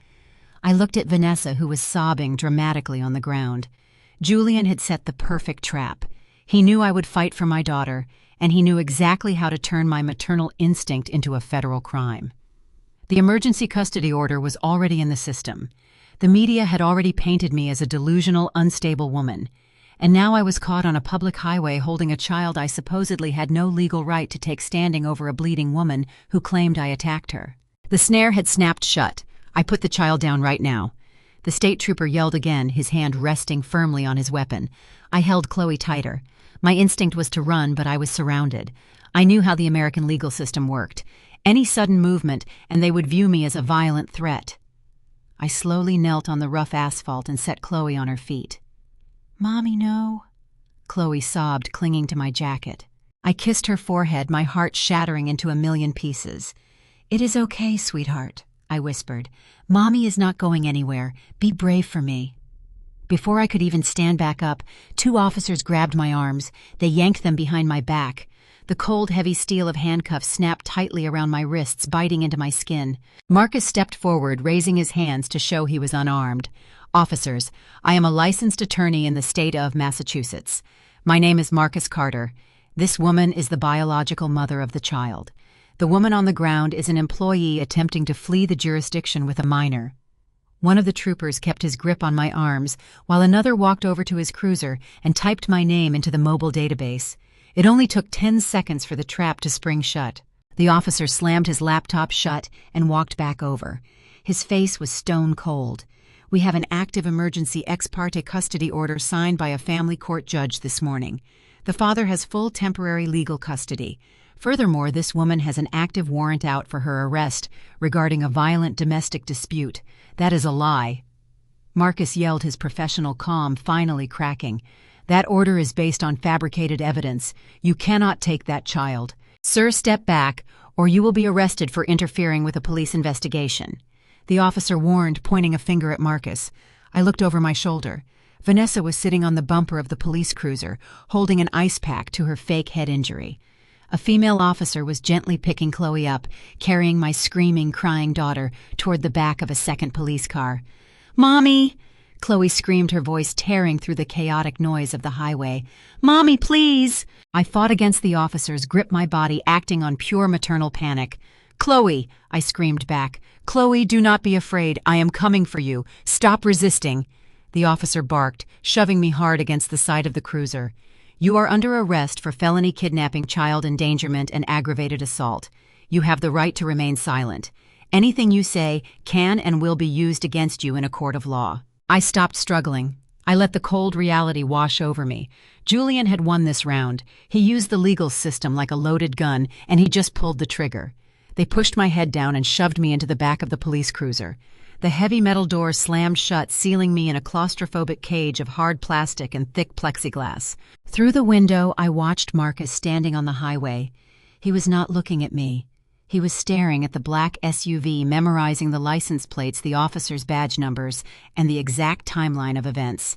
I looked at Vanessa, who was sobbing dramatically on the ground. Julian had set the perfect trap. He knew I would fight for my daughter, and he knew exactly how to turn my maternal instinct into a federal crime. The emergency custody order was already in the system. The media had already painted me as a delusional, unstable woman. And now I was caught on a public highway holding a child I supposedly had no legal right to take, standing over a bleeding woman who claimed I attacked her. The snare had snapped shut. "I put the child down right now." The state trooper yelled again, his hand resting firmly on his weapon. I held Chloe tighter. My instinct was to run, but I was surrounded. I knew how the American legal system worked. Any sudden movement, and they would view me as a violent threat. I slowly knelt on the rough asphalt and set Chloe on her feet. "Mommy, no," Chloe sobbed, clinging to my jacket. I kissed her forehead, my heart shattering into a million pieces. "It is okay, sweetheart," I whispered. "Mommy is not going anywhere. Be brave for me." Before I could even stand back up, 2 officers grabbed my arms. They yanked them behind my back. The cold, heavy steel of handcuffs snapped tightly around my wrists, biting into my skin. Marcus stepped forward, raising his hands to show he was unarmed. "Officers, I am a licensed attorney in the state of Massachusetts. My name is Marcus Carter. This woman is the biological mother of the child. The woman on the ground is an employee attempting to flee the jurisdiction with a minor." One of the troopers kept his grip on my arms, while another walked over to his cruiser and typed my name into the mobile database. It only took 10 seconds for the trap to spring shut. The officer slammed his laptop shut and walked back over. His face was stone cold. "We have an active emergency ex parte custody order signed by a family court judge this morning. The father has full temporary legal custody. Furthermore, this woman has an active warrant out for her arrest regarding a violent domestic dispute. That is a lie." Marcus yelled, his professional calm finally cracking. "That order is based on fabricated evidence. You cannot take that child. Sir, step back, or you will be arrested for interfering with a police investigation." The officer warned, pointing a finger at Marcus. I looked over my shoulder. Vanessa was sitting on the bumper of the police cruiser, holding an ice pack to her fake head injury. A female officer was gently picking Chloe up, carrying my screaming, crying daughter toward the back of a second police car. "Mommy!" Chloe screamed, her voice tearing through the chaotic noise of the highway. "Mommy, please!" I fought against the officers, gripped my body, acting on pure maternal panic. "Chloe!" I screamed back. "Chloe, do not be afraid. I am coming for you. Stop resisting." The officer barked, shoving me hard against the side of the cruiser. "You are under arrest for felony kidnapping, child endangerment, and aggravated assault. You have the right to remain silent. Anything you say can and will be used against you in a court of law." I stopped struggling. I let the cold reality wash over me. Julian had won this round. He used the legal system like a loaded gun, and he just pulled the trigger. They pushed my head down and shoved me into the back of the police cruiser. The heavy metal door slammed shut, sealing me in a claustrophobic cage of hard plastic and thick plexiglass. Through the window, I watched Marcus standing on the highway. He was not looking at me. He was staring at the black SUV, memorizing the license plates, the officers' badge numbers, and the exact timeline of events.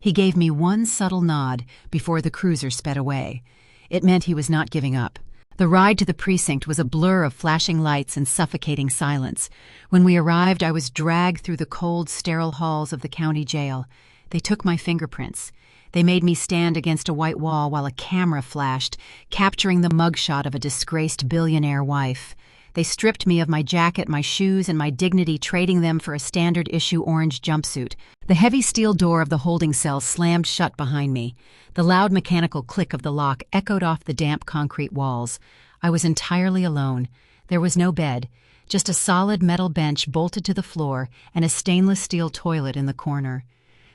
He gave me one subtle nod before the cruiser sped away. It meant he was not giving up. The ride to the precinct was a blur of flashing lights and suffocating silence. When we arrived, I was dragged through the cold, sterile halls of the county jail. They took my fingerprints. They made me stand against a white wall while a camera flashed, capturing the mugshot of a disgraced billionaire wife. They stripped me of my jacket, my shoes, and my dignity, trading them for a standard-issue orange jumpsuit. The heavy steel door of the holding cell slammed shut behind me. The loud mechanical click of the lock echoed off the damp concrete walls. I was entirely alone. There was no bed, just a solid metal bench bolted to the floor and a stainless steel toilet in the corner.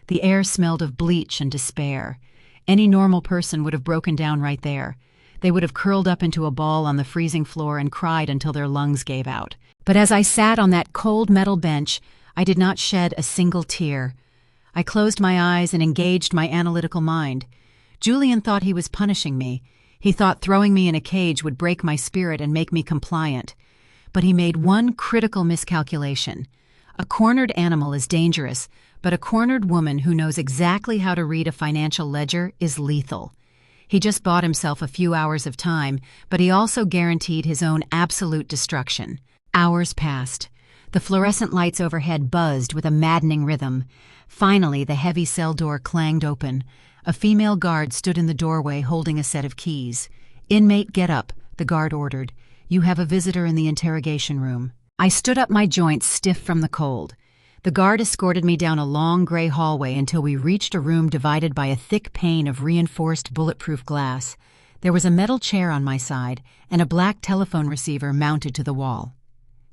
The air smelled of bleach and despair. Any normal person would have broken down right there. They would have curled up into a ball on the freezing floor and cried until their lungs gave out. But as I sat on that cold metal bench, I did not shed a single tear. I closed my eyes and engaged my analytical mind. Julian thought he was punishing me. He thought throwing me in a cage would break my spirit and make me compliant. But he made one critical miscalculation. A cornered animal is dangerous, but a cornered woman who knows exactly how to read a financial ledger is lethal. He just bought himself a few hours of time, but he also guaranteed his own absolute destruction. Hours passed. The fluorescent lights overhead buzzed with a maddening rhythm. Finally, the heavy cell door clanged open. A female guard stood in the doorway holding a set of keys. "Inmate, get up," the guard ordered. "You have a visitor in the interrogation room." I stood up, my joints stiff from the cold. The guard escorted me down a long gray hallway until we reached a room divided by a thick pane of reinforced bulletproof glass. There was a metal chair on my side and a black telephone receiver mounted to the wall.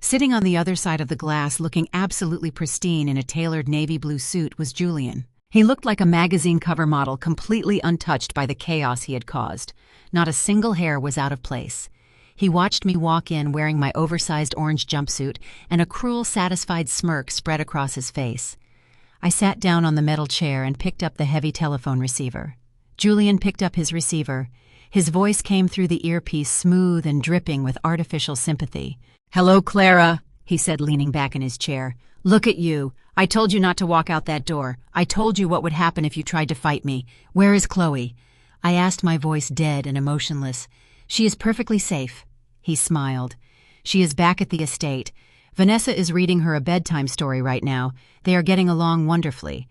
Sitting on the other side of the glass, looking absolutely pristine in a tailored navy blue suit, was Julian. He looked like a magazine cover model, completely untouched by the chaos he had caused. Not a single hair was out of place. He watched me walk in wearing my oversized orange jumpsuit, and a cruel, satisfied smirk spread across his face. I sat down on the metal chair and picked up the heavy telephone receiver. Julian picked up his receiver. His voice came through the earpiece, smooth and dripping with artificial sympathy. "Hello, Clara," he said, leaning back in his chair. "Look at you. I told you not to walk out that door. I told you what would happen if you tried to fight me. Where is Chloe?" I asked, my voice dead and emotionless. "She is perfectly safe." He smiled. "She is back at the estate. Vanessa is reading her a bedtime story right now. They are getting along wonderfully."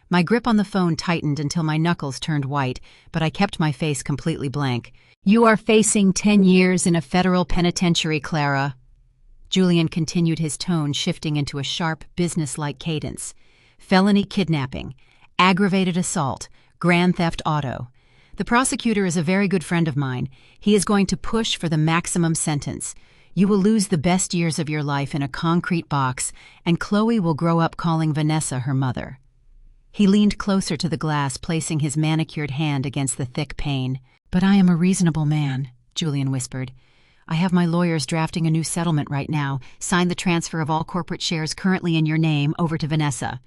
My grip on the phone tightened until my knuckles turned white, but I kept my face completely blank. "You are facing 10 years in a federal penitentiary, Clara." Julian continued, his tone shifting into a sharp, business-like cadence. "Felony kidnapping, aggravated assault, grand theft auto. The prosecutor is a very good friend of mine. He is going to push for the maximum sentence. You will lose the best years of your life in a concrete box, and Chloe will grow up calling Vanessa her mother." He leaned closer to the glass, placing his manicured hand against the thick pane. "But I am a reasonable man," Julian whispered. "I have my lawyers drafting a new settlement right now. Sign the transfer of all corporate shares currently in your name over to Vanessa.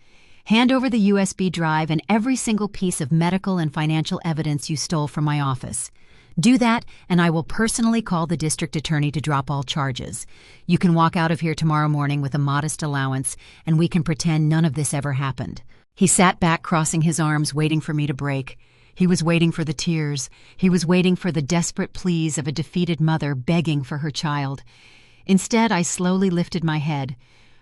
Hand over the USB drive and every single piece of medical and financial evidence you stole from my office. Do that, and I will personally call the district attorney to drop all charges. You can walk out of here tomorrow morning with a modest allowance, and we can pretend none of this ever happened." He sat back, crossing his arms, waiting for me to break. He was waiting for the tears. He was waiting for the desperate pleas of a defeated mother begging for her child. Instead, I slowly lifted my head.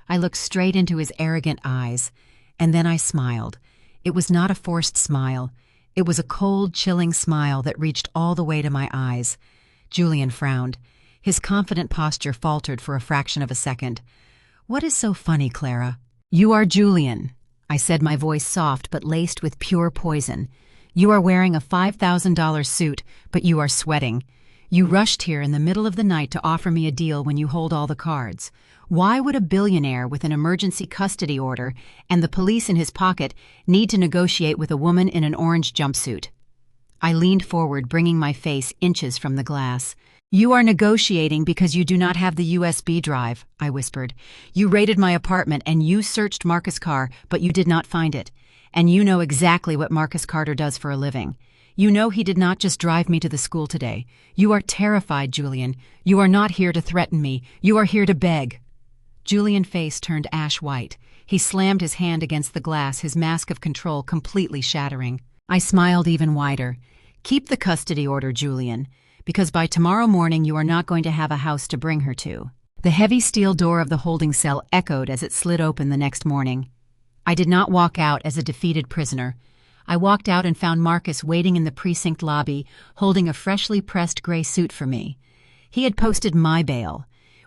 I looked straight into his arrogant eyes. And then I smiled. It was not a forced smile. It was a cold, chilling smile that reached all the way to my eyes. Julian frowned. His confident posture faltered for a fraction of a second. "What is so funny, Clara?" "You are Julian," I said, my voice soft but laced with pure poison. "You are wearing a $5,000 suit, but you are sweating. You rushed here in the middle of the night to offer me a deal when you hold all the cards. Why would a billionaire with an emergency custody order and the police in his pocket need to negotiate with a woman in an orange jumpsuit?" I leaned forward, bringing my face inches from the glass. "You are negotiating because you do not have the USB drive," I whispered. "You raided my apartment and you searched Marcus Carr, but you did not find it. And you know exactly what Marcus Carter does for a living. You know he did not just drive me to the school today. You are terrified, Julian. You are not here to threaten me. You are here to beg." Julian's face turned ash white. He slammed his hand against the glass, his mask of control completely shattering. I smiled even wider. "Keep the custody order, Julian, because by tomorrow morning you are not going to have a house to bring her to." The heavy steel door of the holding cell echoed as it slid open the next morning. I did not walk out as a defeated prisoner. I walked out and found Marcus waiting in the precinct lobby, holding a freshly pressed gray suit for me. He had posted my bail.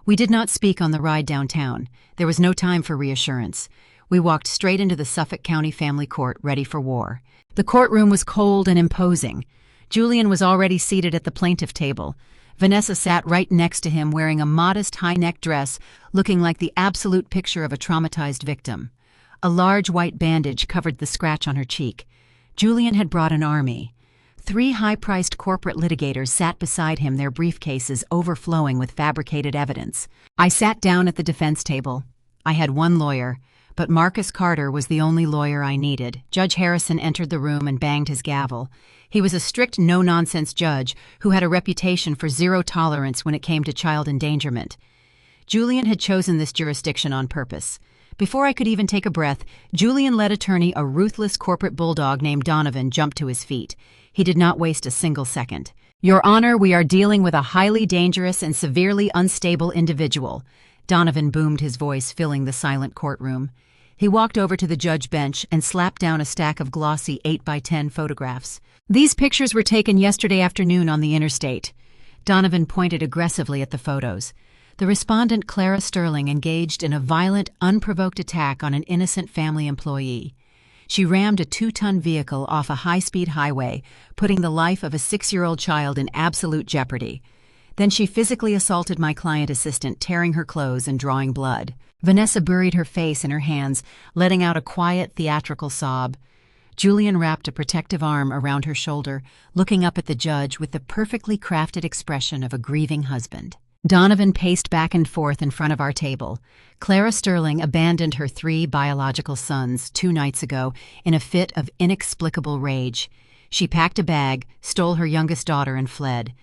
We did not speak on the ride downtown. There was no time for reassurance. We walked straight into the Suffolk County Family Court, ready for war. The courtroom was cold and imposing. Julian was already seated at the plaintiff table. Vanessa sat right next to him, wearing a modest high-neck dress, looking like the absolute picture of a traumatized victim. A large white bandage covered the scratch on her cheek. Julian had brought an army. 3 high-priced corporate litigators sat beside him, their briefcases overflowing with fabricated evidence. I sat down at the defense table. I had one lawyer, but Marcus Carter was the only lawyer I needed. Judge Harrison entered the room and banged his gavel. He was a strict, no-nonsense judge who had a reputation for zero tolerance when it came to child endangerment. Julian had chosen this jurisdiction on purpose. Before I could even take a breath, Julian-led attorney, a ruthless corporate bulldog named Donovan, jumped to his feet. He did not waste a single second. "Your Honor, we are dealing with a highly dangerous and severely unstable individual." Donovan boomed, his voice filling the silent courtroom. He walked over to the judge bench and slapped down a stack of glossy 8x10 photographs. "These pictures were taken yesterday afternoon on the interstate." Donovan pointed aggressively at the photos. The respondent, Clara Sterling, engaged in a violent, unprovoked attack on an innocent family employee. She rammed a 2-ton vehicle off a high-speed highway, putting the life of a 6-year-old child in absolute jeopardy. Then she physically assaulted my client assistant, tearing her clothes and drawing blood. Vanessa buried her face in her hands, letting out a quiet, theatrical sob. Julian wrapped a protective arm around her shoulder, looking up at the judge with the perfectly crafted expression of a grieving husband. Donovan paced back and forth in front of our table. Clara Sterling abandoned her 3 biological sons 2 nights ago in a fit of inexplicable rage. She packed a bag, stole her youngest daughter, and fled.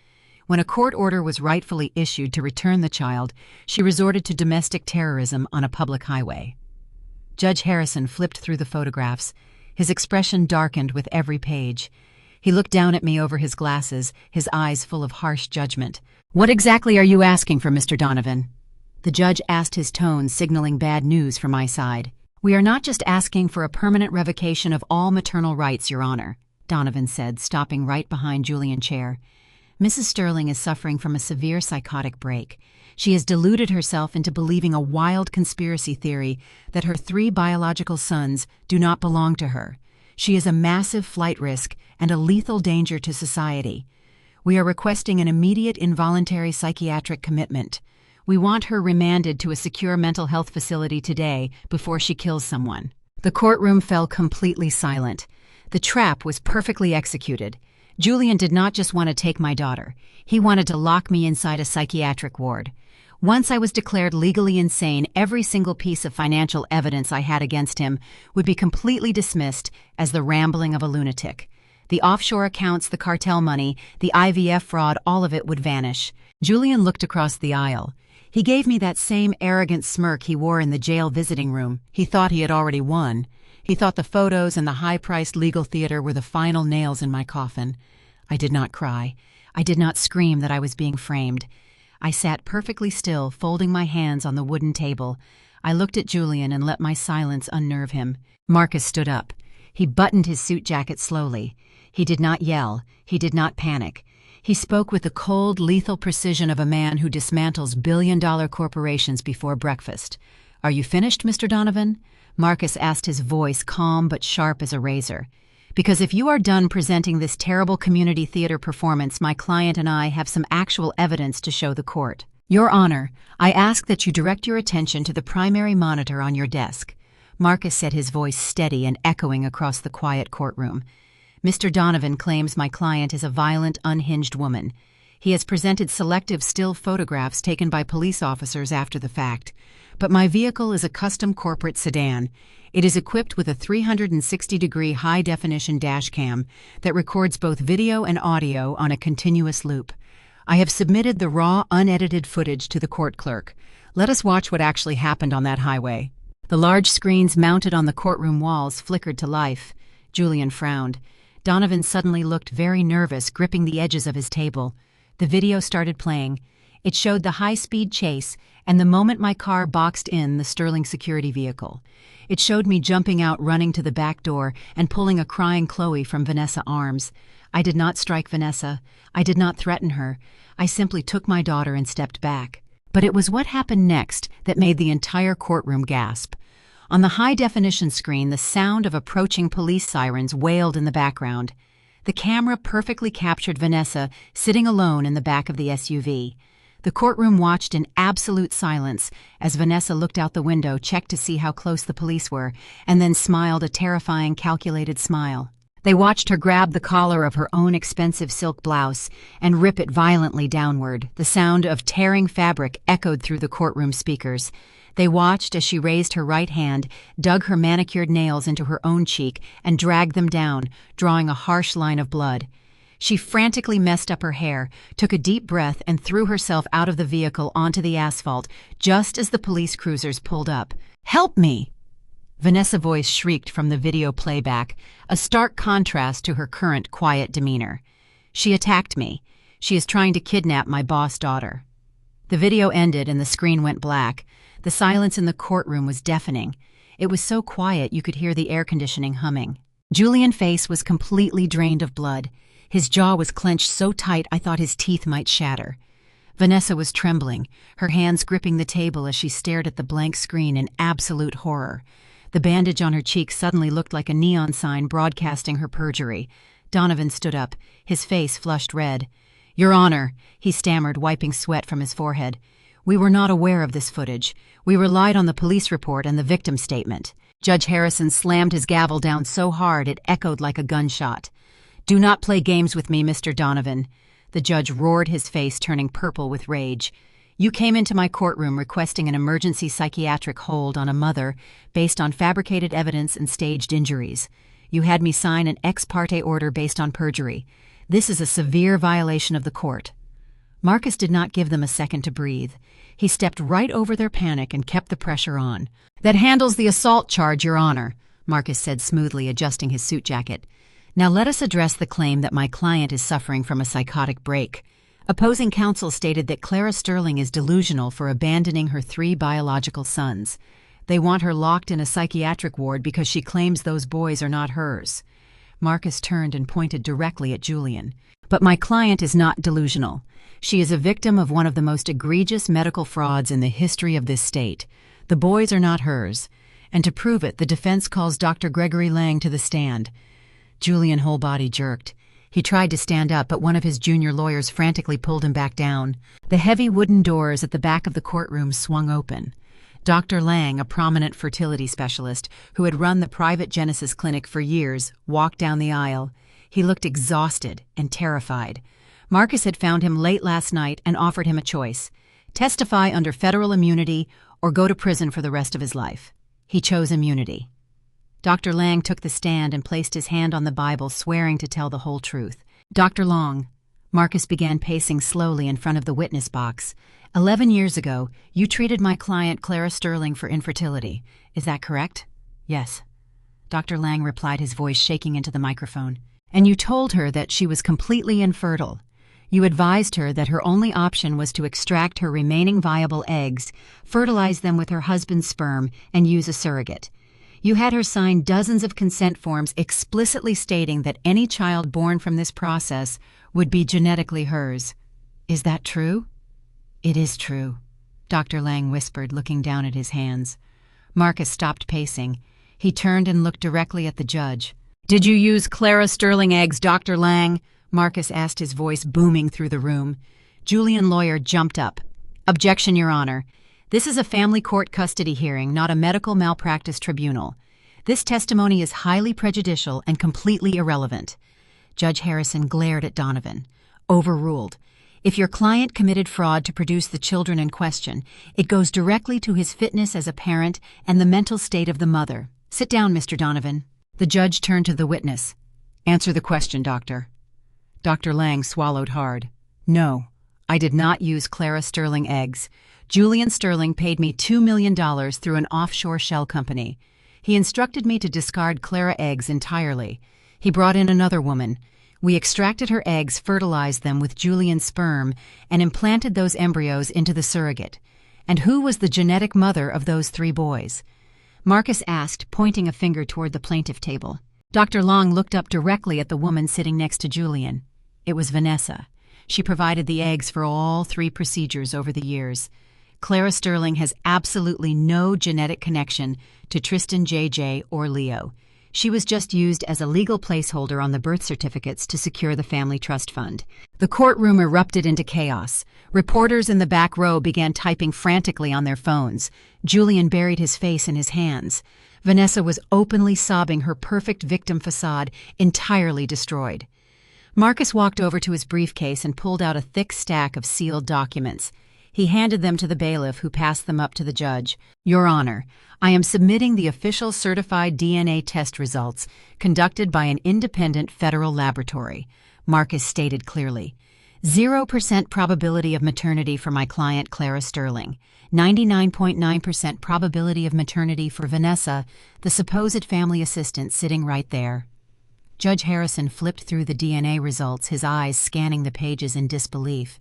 When a court order was rightfully issued to return the child, she resorted to domestic terrorism on a public highway. Judge Harrison flipped through the photographs. His expression darkened with every page. He looked down at me over his glasses, his eyes full of harsh judgment. "What exactly are you asking for, Mr. Donovan?" The judge asked, his tone signaling bad news for my side. "We are not just asking for a permanent revocation of all maternal rights, Your Honor," Donovan said, stopping right behind Julian's chair. "Mrs. Sterling is suffering from a severe psychotic break. She has deluded herself into believing a wild conspiracy theory that her 3 biological sons do not belong to her. She is a massive flight risk and a lethal danger to society. We are requesting an immediate involuntary psychiatric commitment. We want her remanded to a secure mental health facility today before she kills someone." The courtroom fell completely silent. The trap was perfectly executed. Julian did not just want to take my daughter. He wanted to lock me inside a psychiatric ward. Once I was declared legally insane, every single piece of financial evidence I had against him would be completely dismissed as the rambling of a lunatic. The offshore accounts, the cartel money, the IVF fraud, all of it would vanish. Julian looked across the aisle. He gave me that same arrogant smirk he wore in the jail visiting room. He thought he had already won. He thought the photos and the high-priced legal theater were the final nails in my coffin. I did not cry. I did not scream that I was being framed. I sat perfectly still, folding my hands on the wooden table. I looked at Julian and let my silence unnerve him. Marcus stood up. He buttoned his suit jacket slowly. He did not yell. He did not panic. He spoke with the cold, lethal precision of a man who dismantles billion-dollar corporations before breakfast. "Are you finished, Mr. Donovan?" Marcus asked, his voice calm but sharp as a razor. "Because if you are done presenting this terrible community theater performance, my client and I have some actual evidence to show the court. Your Honor, I ask that you direct your attention to the primary monitor on your desk." Marcus said, his voice steady and echoing across the quiet courtroom. "Mr. Donovan claims my client is a violent, unhinged woman. He has presented selective still photographs taken by police officers after the fact. But my vehicle is a custom corporate sedan. It is equipped with a 360-degree high-definition dash cam that records both video and audio on a continuous loop. I have submitted the raw, unedited footage to the court clerk. Let us watch what actually happened on that highway." The large screens mounted on the courtroom walls flickered to life. Julian frowned. Donovan suddenly looked very nervous, gripping the edges of his table. The video started playing. It showed the high-speed chase, and the moment my car boxed in the Sterling security vehicle. It showed me jumping out, running to the back door, and pulling a crying Chloe from Vanessa's arms. I did not strike Vanessa. I did not threaten her. I simply took my daughter and stepped back. But it was what happened next that made the entire courtroom gasp. On the high-definition screen, the sound of approaching police sirens wailed in the background. The camera perfectly captured Vanessa sitting alone in the back of the SUV. The courtroom watched in absolute silence as Vanessa looked out the window, checked to see how close the police were, and then smiled a terrifying, calculated smile. They watched her grab the collar of her own expensive silk blouse and rip it violently downward. The sound of tearing fabric echoed through the courtroom speakers. They watched as she raised her right hand, dug her manicured nails into her own cheek, and dragged them down, drawing a harsh line of blood. She frantically messed up her hair, took a deep breath, and threw herself out of the vehicle onto the asphalt just as the police cruisers pulled up. "Help me!" Vanessa's voice shrieked from the video playback, a stark contrast to her current quiet demeanor. "She attacked me. She is trying to kidnap my boss daughter." The video ended and the screen went black. The silence in the courtroom was deafening. It was so quiet you could hear the air conditioning humming. Julian's face was completely drained of blood. His jaw was clenched so tight I thought his teeth might shatter. Vanessa was trembling, her hands gripping the table as she stared at the blank screen in absolute horror. The bandage on her cheek suddenly looked like a neon sign broadcasting her perjury. Donovan stood up, his face flushed red. "Your Honor," he stammered, wiping sweat from his forehead. "We were not aware of this footage. We relied on the police report and the victim statement." Judge Harrison slammed his gavel down so hard it echoed like a gunshot. "Do not play games with me, Mr. Donovan." The judge roared, his face turning purple with rage. "You came into my courtroom requesting an emergency psychiatric hold on a mother based on fabricated evidence and staged injuries. You had me sign an ex parte order based on perjury. This is a severe violation of the court." Marcus did not give them a second to breathe. He stepped right over their panic and kept the pressure on. "That handles the assault charge, Your Honor," Marcus said smoothly, adjusting his suit jacket. "Now let us address the claim that my client is suffering from a psychotic break." Opposing counsel stated that Clara Sterling is delusional for abandoning her 3 biological sons. They want her locked in a psychiatric ward because she claims those boys are not hers. Marcus turned and pointed directly at Julian. "But my client is not delusional. She is a victim of one of the most egregious medical frauds in the history of this state. The boys are not hers. And to prove it, the defense calls Dr. Gregory Lang to the stand." Julian's whole body jerked. He tried to stand up, but one of his junior lawyers frantically pulled him back down. The heavy wooden doors at the back of the courtroom swung open. Dr. Lang, a prominent fertility specialist who had run the private Genesis clinic for years, walked down the aisle. He looked exhausted and terrified. Marcus had found him late last night and offered him a choice: testify under federal immunity or go to prison for the rest of his life. He chose immunity. Dr. Lang took the stand and placed his hand on the Bible, swearing to tell the whole truth. "Dr. Long," Marcus began pacing slowly in front of the witness box. 11 years ago, you treated my client Clara Sterling for infertility. Is that correct?" "Yes." Dr. Lang replied, his voice shaking into the microphone. "And you told her that she was completely infertile. You advised her that her only option was to extract her remaining viable eggs, fertilize them with her husband's sperm, and use a surrogate. You had her sign dozens of consent forms explicitly stating that any child born from this process would be genetically hers. Is that true?" "It is true," Dr. Lang whispered, looking down at his hands. Marcus stopped pacing. He turned and looked directly at the judge. "Did you use Clara Sterling eggs, Dr. Lang?" Marcus asked, his voice booming through the room. Julian lawyer jumped up. "Objection, Your Honor. This is a family court custody hearing, not a medical malpractice tribunal. This testimony is highly prejudicial and completely irrelevant." Judge Harrison glared at Donovan. "Overruled. If your client committed fraud to produce the children in question, it goes directly to his fitness as a parent and the mental state of the mother. Sit down, Mr. Donovan." The judge turned to the witness. "Answer the question, doctor." Dr. Lang swallowed hard. "No, I did not use Clara Sterling eggs. Julian Sterling paid me $2 million through an offshore shell company. He instructed me to discard Clara eggs entirely. He brought in another woman. We extracted her eggs, fertilized them with Julian's sperm, and implanted those embryos into the surrogate. And who was the genetic mother of those 3 boys?" Marcus asked, pointing a finger toward the plaintiff table. Dr. Long looked up directly at the woman sitting next to Julian. It was Vanessa. She provided the eggs for all 3 procedures over the years. Clara Sterling has absolutely no genetic connection to Tristan JJ or Leo. She was just used as a legal placeholder on the birth certificates to secure the family trust fund. The courtroom erupted into chaos. Reporters in the back row began typing frantically on their phones. Julian buried his face in his hands. Vanessa was openly sobbing, her perfect victim facade entirely destroyed. Marcus walked over to his briefcase and pulled out a thick stack of sealed documents. He handed them to the bailiff, who passed them up to the judge. "Your Honor, I am submitting the official certified DNA test results conducted by an independent federal laboratory," Marcus stated clearly. 0% probability of maternity for my client Clara Sterling. 99.9% probability of maternity for Vanessa, the supposed family assistant sitting right there. Judge Harrison flipped through the DNA results, his eyes scanning the pages in disbelief.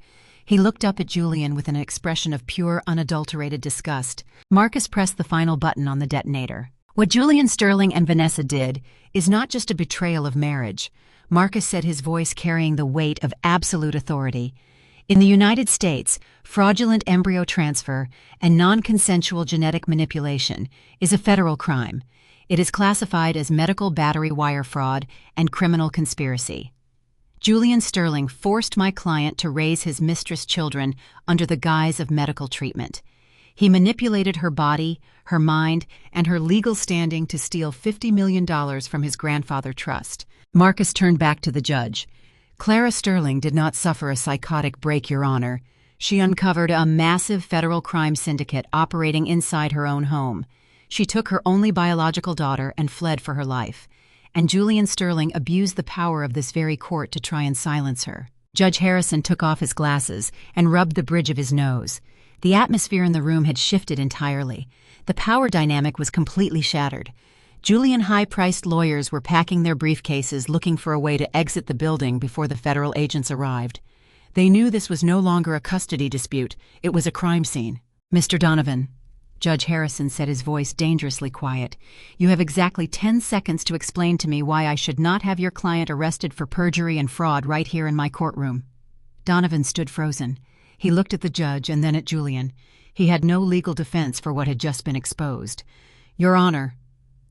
He looked up at Julian with an expression of pure, unadulterated disgust. Marcus pressed the final button on the detonator. What Julian Sterling and Vanessa did is not just a betrayal of marriage. Marcus said, his voice carrying the weight of absolute authority. In the United States, fraudulent embryo transfer and non-consensual genetic manipulation is a federal crime. It is classified as medical battery wire fraud and criminal conspiracy. Julian Sterling forced my client to raise his mistress' children under the guise of medical treatment. He manipulated her body, her mind, and her legal standing to steal $50 million from his grandfather trust. Marcus turned back to the judge. "Clara Sterling did not suffer a psychotic break, Your Honor. She uncovered a massive federal crime syndicate operating inside her own home. She took her only biological daughter and fled for her life. And Julian Sterling abused the power of this very court to try and silence her." Judge Harrison took off his glasses and rubbed the bridge of his nose. The atmosphere in the room had shifted entirely. The power dynamic was completely shattered. Julian high-priced lawyers were packing their briefcases, looking for a way to exit the building before the federal agents arrived. They knew this was no longer a custody dispute, it was a crime scene. "Mr. Donovan," Judge Harrison said, his voice dangerously quiet, "you have exactly 10 seconds to explain to me why I should not have your client arrested for perjury and fraud right here in my courtroom." Donovan stood frozen. He looked at the judge and then at Julian. He had no legal defense for what had just been exposed. "Your Honor,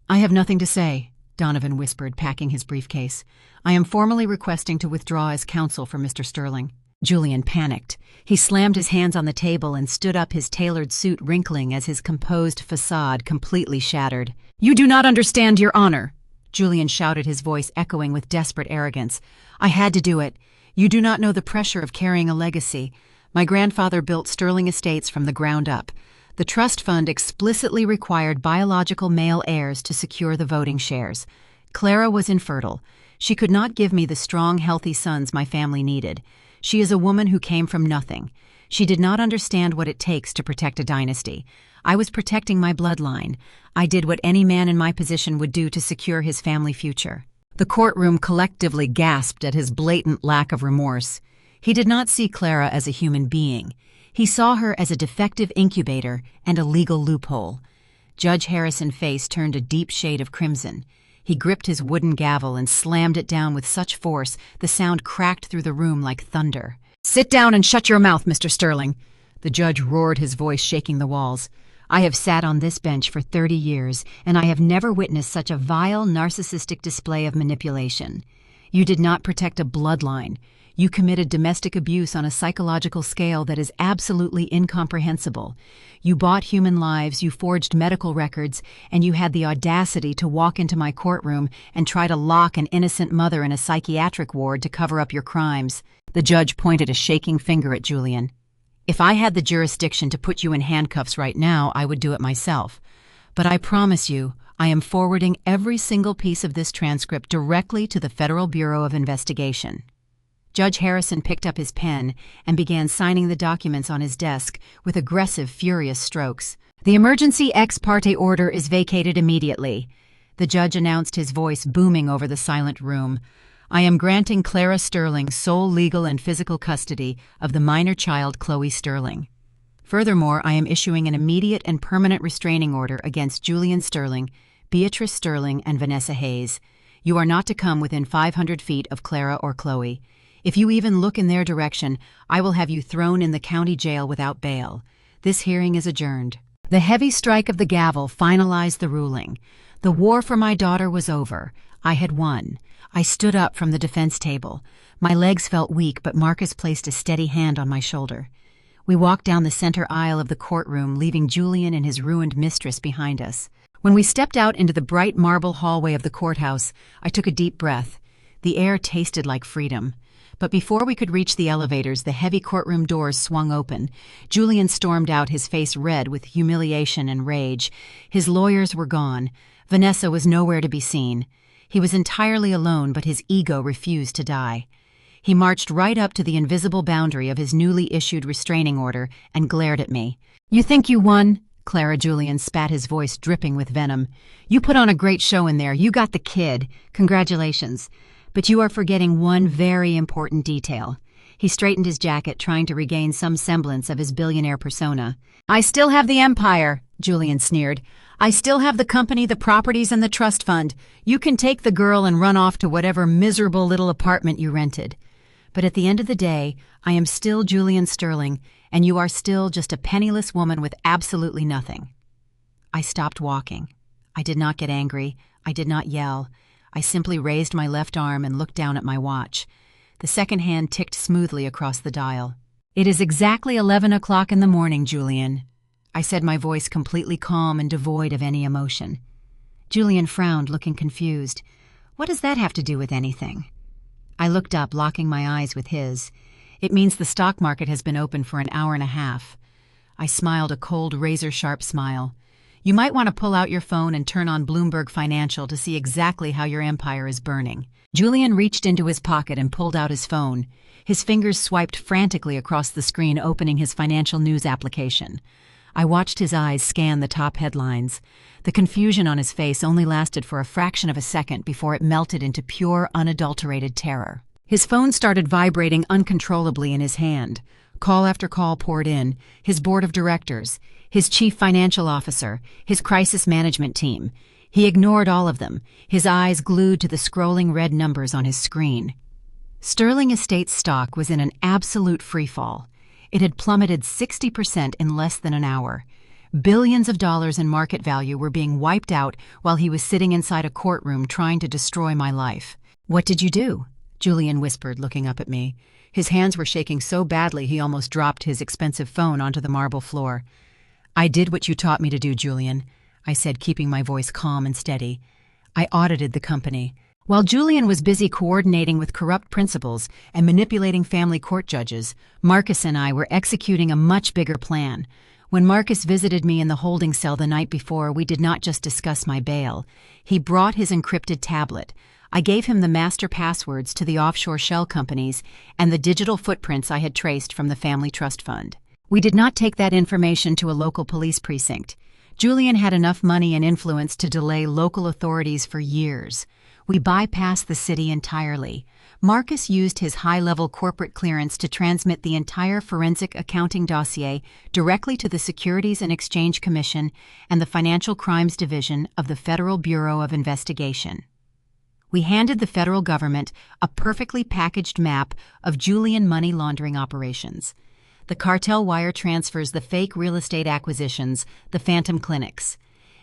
I have nothing to say," Donovan whispered, packing his briefcase. "I am formally requesting to withdraw as counsel for Mr. Sterling." Julian panicked. He slammed his hands on the table and stood up, his tailored suit wrinkling as his composed facade completely shattered. "You do not understand, Your Honor," Julian shouted, his voice echoing with desperate arrogance. "I had to do it. You do not know the pressure of carrying a legacy. My grandfather built Sterling Estates from the ground up. The trust fund explicitly required biological male heirs to secure the voting shares. Clara was infertile. She could not give me the strong, healthy sons my family needed. She is a woman who came from nothing. She did not understand what it takes to protect a dynasty. I was protecting my bloodline. I did what any man in my position would do to secure his family future." The courtroom collectively gasped at his blatant lack of remorse. He did not see Clara as a human being. He saw her as a defective incubator and a legal loophole. Judge Harrison's face turned a deep shade of crimson. He gripped his wooden gavel and slammed it down with such force the sound cracked through the room like thunder. "Sit down and shut your mouth, Mr. Sterling," the judge roared, his voice shaking the walls. "I have sat on this bench for 30 years, and I have never witnessed such a vile, narcissistic display of manipulation. You did not protect a bloodline. You committed domestic abuse on a psychological scale that is absolutely incomprehensible. You bought human lives, you forged medical records, and you had the audacity to walk into my courtroom and try to lock an innocent mother in a psychiatric ward to cover up your crimes." The judge pointed a shaking finger at Julian. "If I had the jurisdiction to put you in handcuffs right now, I would do it myself. But I promise you, I am forwarding every single piece of this transcript directly to the Federal Bureau of Investigation." Judge Harrison picked up his pen and began signing the documents on his desk with aggressive, furious strokes. "The emergency ex parte order is vacated immediately," the judge announced, his voice booming over the silent room. "I am granting Clara Sterling sole legal and physical custody of the minor child Chloe Sterling. Furthermore, I am issuing an immediate and permanent restraining order against Julian Sterling, Beatrice Sterling, and Vanessa Hayes. You are not to come within 500 feet of Clara or Chloe. If you even look in their direction, I will have you thrown in the county jail without bail. This hearing is adjourned. The heavy strike of the gavel finalized the ruling. The war for my daughter was over. I had won. I stood up from the defense table. My legs felt weak, but Marcus placed a steady hand on my shoulder. We walked down the center aisle of the courtroom, leaving Julian and his ruined mistress behind us. When we stepped out into the bright marble hallway of the courthouse, I took a deep breath. The air tasted like freedom. But before we could reach the elevators, the heavy courtroom doors swung open. Julian stormed out, his face red with humiliation and rage. His lawyers were gone. Vanessa was nowhere to be seen. He was entirely alone, but his ego refused to die. He marched right up to the invisible boundary of his newly issued restraining order and glared at me. "You think you won?" Clara. Julian spat, his voice dripping with venom. "You put on a great show in there. You got the kid. Congratulations. But you are forgetting one very important detail." He straightened his jacket, trying to regain some semblance of his billionaire persona. "I still have the empire," Julian sneered. "I still have the company, the properties, and the trust fund. You can take the girl and run off to whatever miserable little apartment you rented. But at the end of the day, I am still Julian Sterling, and you are still just a penniless woman with absolutely nothing." I stopped walking. I did not get angry. I did not yell. I simply raised my left arm and looked down at my watch. The second hand ticked smoothly across the dial. "It is exactly 11 o'clock in the morning, Julian," I said, my voice completely calm and devoid of any emotion. Julian frowned, looking confused. "What does that have to do with anything?" I looked up, locking my eyes with his. "It means the stock market has been open for an hour and a half." I smiled a cold, razor-sharp smile. "You might want to pull out your phone and turn on Bloomberg Financial to see exactly how your empire is burning." Julian reached into his pocket and pulled out his phone. His fingers swiped frantically across the screen, opening his financial news application. I watched his eyes scan the top headlines. The confusion on his face only lasted for a fraction of a second before it melted into pure, unadulterated terror. His phone started vibrating uncontrollably in his hand. Call after call poured in. His board of directors, his chief financial officer, his crisis management team. He ignored all of them, his eyes glued to the scrolling red numbers on his screen. Sterling Estates stock was in an absolute freefall. It had plummeted 60% in less than an hour. Billions of dollars in market value were being wiped out while he was sitting inside a courtroom trying to destroy my life. "What did you do?" Julian whispered, looking up at me. His hands were shaking so badly he almost dropped his expensive phone onto the marble floor. "I did what you taught me to do, Julian," I said, keeping my voice calm and steady. "I audited the company." While Julian was busy coordinating with corrupt principals and manipulating family court judges, Marcus and I were executing a much bigger plan. When Marcus visited me in the holding cell the night before, we did not just discuss my bail. He brought his encrypted tablet. I gave him the master passwords to the offshore shell companies and the digital footprints I had traced from the family trust fund. We did not take that information to a local police precinct. Julian had enough money and influence to delay local authorities for years. We bypassed the city entirely. Marcus used his high-level corporate clearance to transmit the entire forensic accounting dossier directly to the Securities and Exchange Commission and the Financial Crimes Division of the Federal Bureau of Investigation. We handed the federal government a perfectly packaged map of Julian money laundering operations. The cartel wire transfers, the fake real estate acquisitions, the phantom clinics.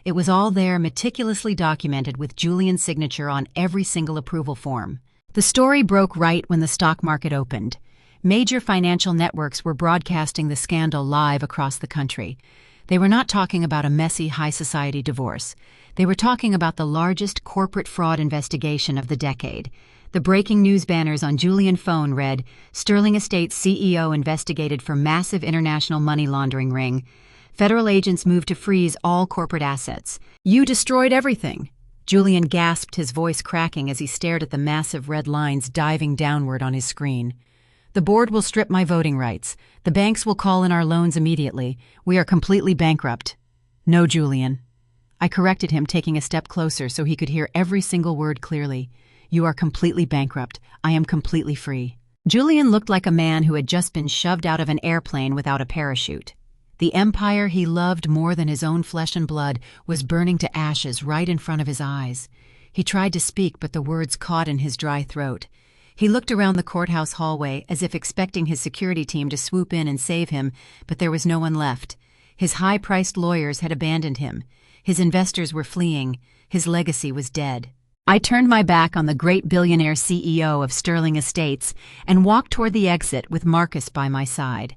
It was all there, meticulously documented with Julian's signature on every single approval form. The story broke right when the stock market opened. Major financial networks were broadcasting the scandal live across the country. They were not talking about a messy high society divorce. They were talking about the largest corporate fraud investigation of the decade. The breaking news banners on Julian's phone read, "Sterling Estates CEO investigated for massive international money laundering ring. Federal agents moved to freeze all corporate assets. You destroyed everything." Julian gasped, his voice cracking as he stared at the massive red lines diving downward on his screen. "The board will strip my voting rights. The banks will call in our loans immediately. We are completely bankrupt." "No, Julian." I corrected him, taking a step closer so he could hear every single word clearly. "You are completely bankrupt. I am completely free." Julian looked like a man who had just been shoved out of an airplane without a parachute. The empire he loved more than his own flesh and blood was burning to ashes right in front of his eyes. He tried to speak, but the words caught in his dry throat. He looked around the courthouse hallway as if expecting his security team to swoop in and save him, but there was no one left. His high-priced lawyers had abandoned him. His investors were fleeing. His legacy was dead. I turned my back on the great billionaire CEO of Sterling Estates and walked toward the exit with Marcus by my side.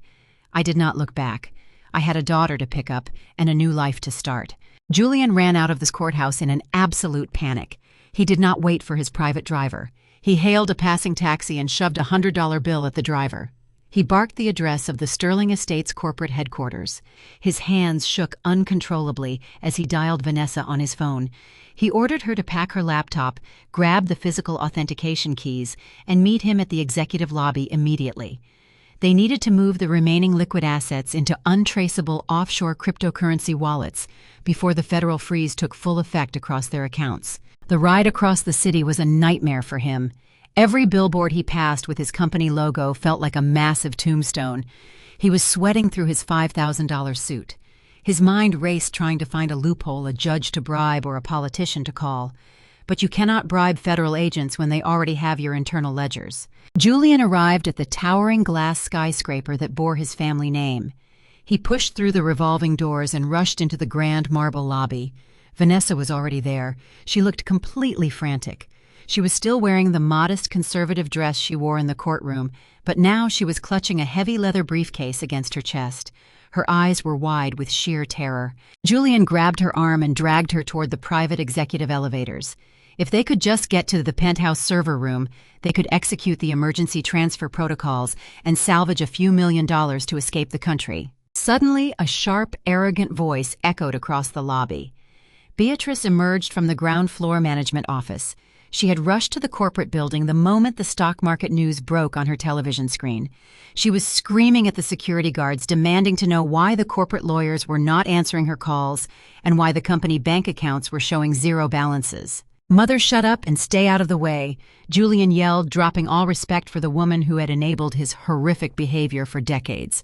I did not look back. I had a daughter to pick up and a new life to start. Julian ran out of this courthouse in an absolute panic. He did not wait for his private driver. He hailed a passing taxi and shoved a $100 bill at the driver. He barked the address of the Sterling Estates corporate headquarters. His hands shook uncontrollably as he dialed Vanessa on his phone. He ordered her to pack her laptop, grab the physical authentication keys, and meet him at the executive lobby immediately. They needed to move the remaining liquid assets into untraceable offshore cryptocurrency wallets before the federal freeze took full effect across their accounts. The ride across the city was a nightmare for him. Every billboard he passed with his company logo felt like a massive tombstone. He was sweating through his $5,000 suit. His mind raced trying to find a loophole, a judge to bribe or a politician to call. But you cannot bribe federal agents when they already have your internal ledgers. Julian arrived at the towering glass skyscraper that bore his family name. He pushed through the revolving doors and rushed into the grand marble lobby. Vanessa was already there. She looked completely frantic. She was still wearing the modest conservative dress she wore in the courtroom, but now she was clutching a heavy leather briefcase against her chest. Her eyes were wide with sheer terror. Julian grabbed her arm and dragged her toward the private executive elevators. If they could just get to the penthouse server room, they could execute the emergency transfer protocols and salvage a few $1,000,000 to escape the country. Suddenly, a sharp, arrogant voice echoed across the lobby. Beatrice emerged from the ground floor management office. She had rushed to the corporate building the moment the stock market news broke on her television screen. She was screaming at the security guards, demanding to know why the corporate lawyers were not answering her calls and why the company bank accounts were showing zero balances. "Mother, shut up and stay out of the way," Julian yelled, dropping all respect for the woman who had enabled his horrific behavior for decades.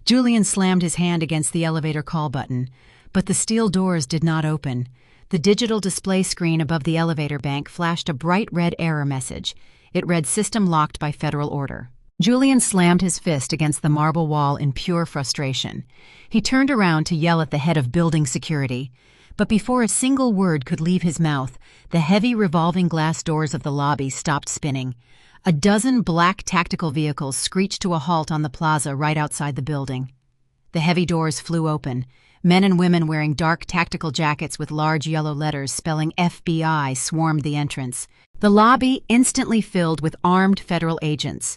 Julian slammed his hand against the elevator call button, but the steel doors did not open. The digital display screen above the elevator bank flashed a bright red error message. It read "System locked by federal order." Julian slammed his fist against the marble wall in pure frustration. He turned around to yell at the head of building security. But before a single word could leave his mouth, the heavy revolving glass doors of the lobby stopped spinning. A dozen black tactical vehicles screeched to a halt on the plaza right outside the building. The heavy doors flew open. Men and women wearing dark tactical jackets with large yellow letters spelling FBI swarmed the entrance. The lobby instantly filled with armed federal agents.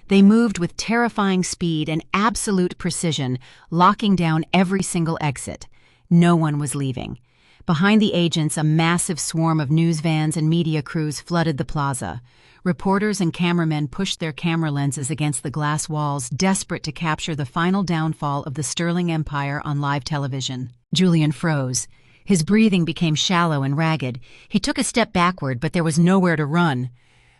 They moved with terrifying speed and absolute precision, locking down every single exit. No one was leaving. Behind the agents, a massive swarm of news vans and media crews flooded the plaza. Reporters and cameramen pushed their camera lenses against the glass walls, desperate to capture the final downfall of the Sterling Empire on live television. Julian froze. His breathing became shallow and ragged. He took a step backward, but there was nowhere to run.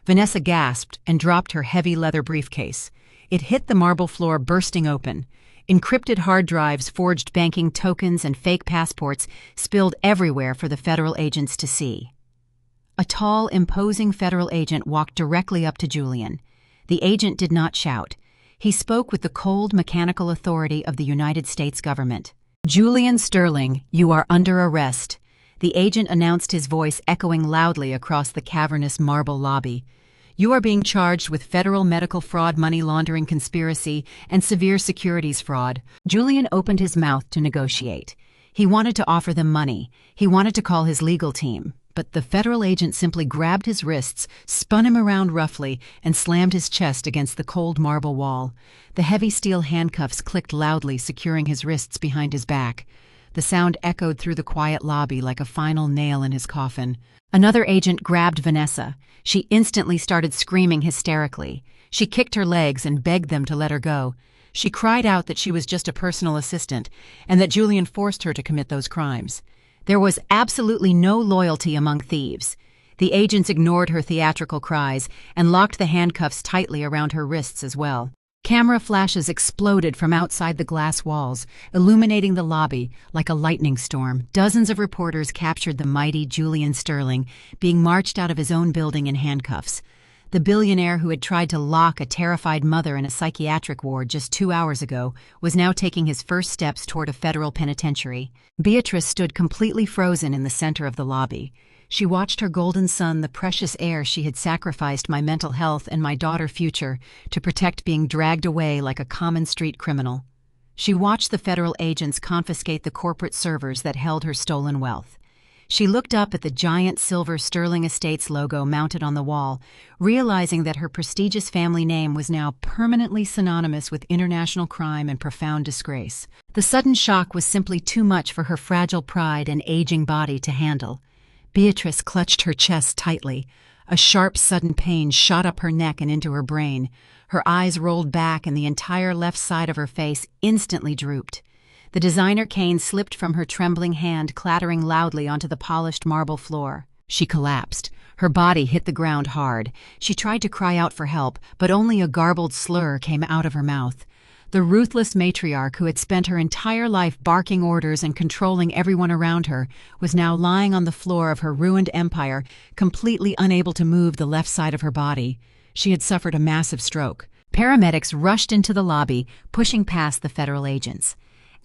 Vanessa gasped and dropped her heavy leather briefcase. It hit the marble floor, bursting open. Encrypted hard drives, forged banking tokens, and fake passports spilled everywhere for the federal agents to see. A tall, imposing federal agent walked directly up to Julian. The agent did not shout. He spoke with the cold, mechanical authority of the United States government. "Julian Sterling, you are under arrest." The agent announced, his voice echoing loudly across the cavernous marble lobby. "You are being charged with federal medical fraud, money laundering conspiracy, and severe securities fraud." Julian opened his mouth to negotiate. He wanted to offer them money. He wanted to call his legal team. But the federal agent simply grabbed his wrists, spun him around roughly, and slammed his chest against the cold marble wall. The heavy steel handcuffs clicked loudly, securing his wrists behind his back. The sound echoed through the quiet lobby like a final nail in his coffin. Another agent grabbed Vanessa. She instantly started screaming hysterically. She kicked her legs and begged them to let her go. She cried out that she was just a personal assistant and that Julian forced her to commit those crimes. There was absolutely no loyalty among thieves. The agents ignored her theatrical cries and locked the handcuffs tightly around her wrists as well. Camera flashes exploded from outside the glass walls, illuminating the lobby like a lightning storm. Dozens of reporters captured the mighty Julian Sterling being marched out of his own building in handcuffs. The billionaire who had tried to lock a terrified mother in a psychiatric ward just 2 hours ago was now taking his first steps toward a federal penitentiary. Beatrice stood completely frozen in the center of the lobby. She watched her golden son, the precious heir she had sacrificed my mental health and my daughter's future to protect, being dragged away like a common street criminal. She watched the federal agents confiscate the corporate servers that held her stolen wealth. She looked up at the giant silver Sterling Estates logo mounted on the wall, realizing that her prestigious family name was now permanently synonymous with international crime and profound disgrace. The sudden shock was simply too much for her fragile pride and aging body to handle. Beatrice clutched her chest tightly. A sharp, sudden pain shot up her neck and into her brain. Her eyes rolled back and the entire left side of her face instantly drooped. The designer cane slipped from her trembling hand, clattering loudly onto the polished marble floor. She collapsed. Her body hit the ground hard. She tried to cry out for help, but only a garbled slur came out of her mouth. The ruthless matriarch who had spent her entire life barking orders and controlling everyone around her was now lying on the floor of her ruined empire, completely unable to move the left side of her body. She had suffered a massive stroke. Paramedics rushed into the lobby, pushing past the federal agents.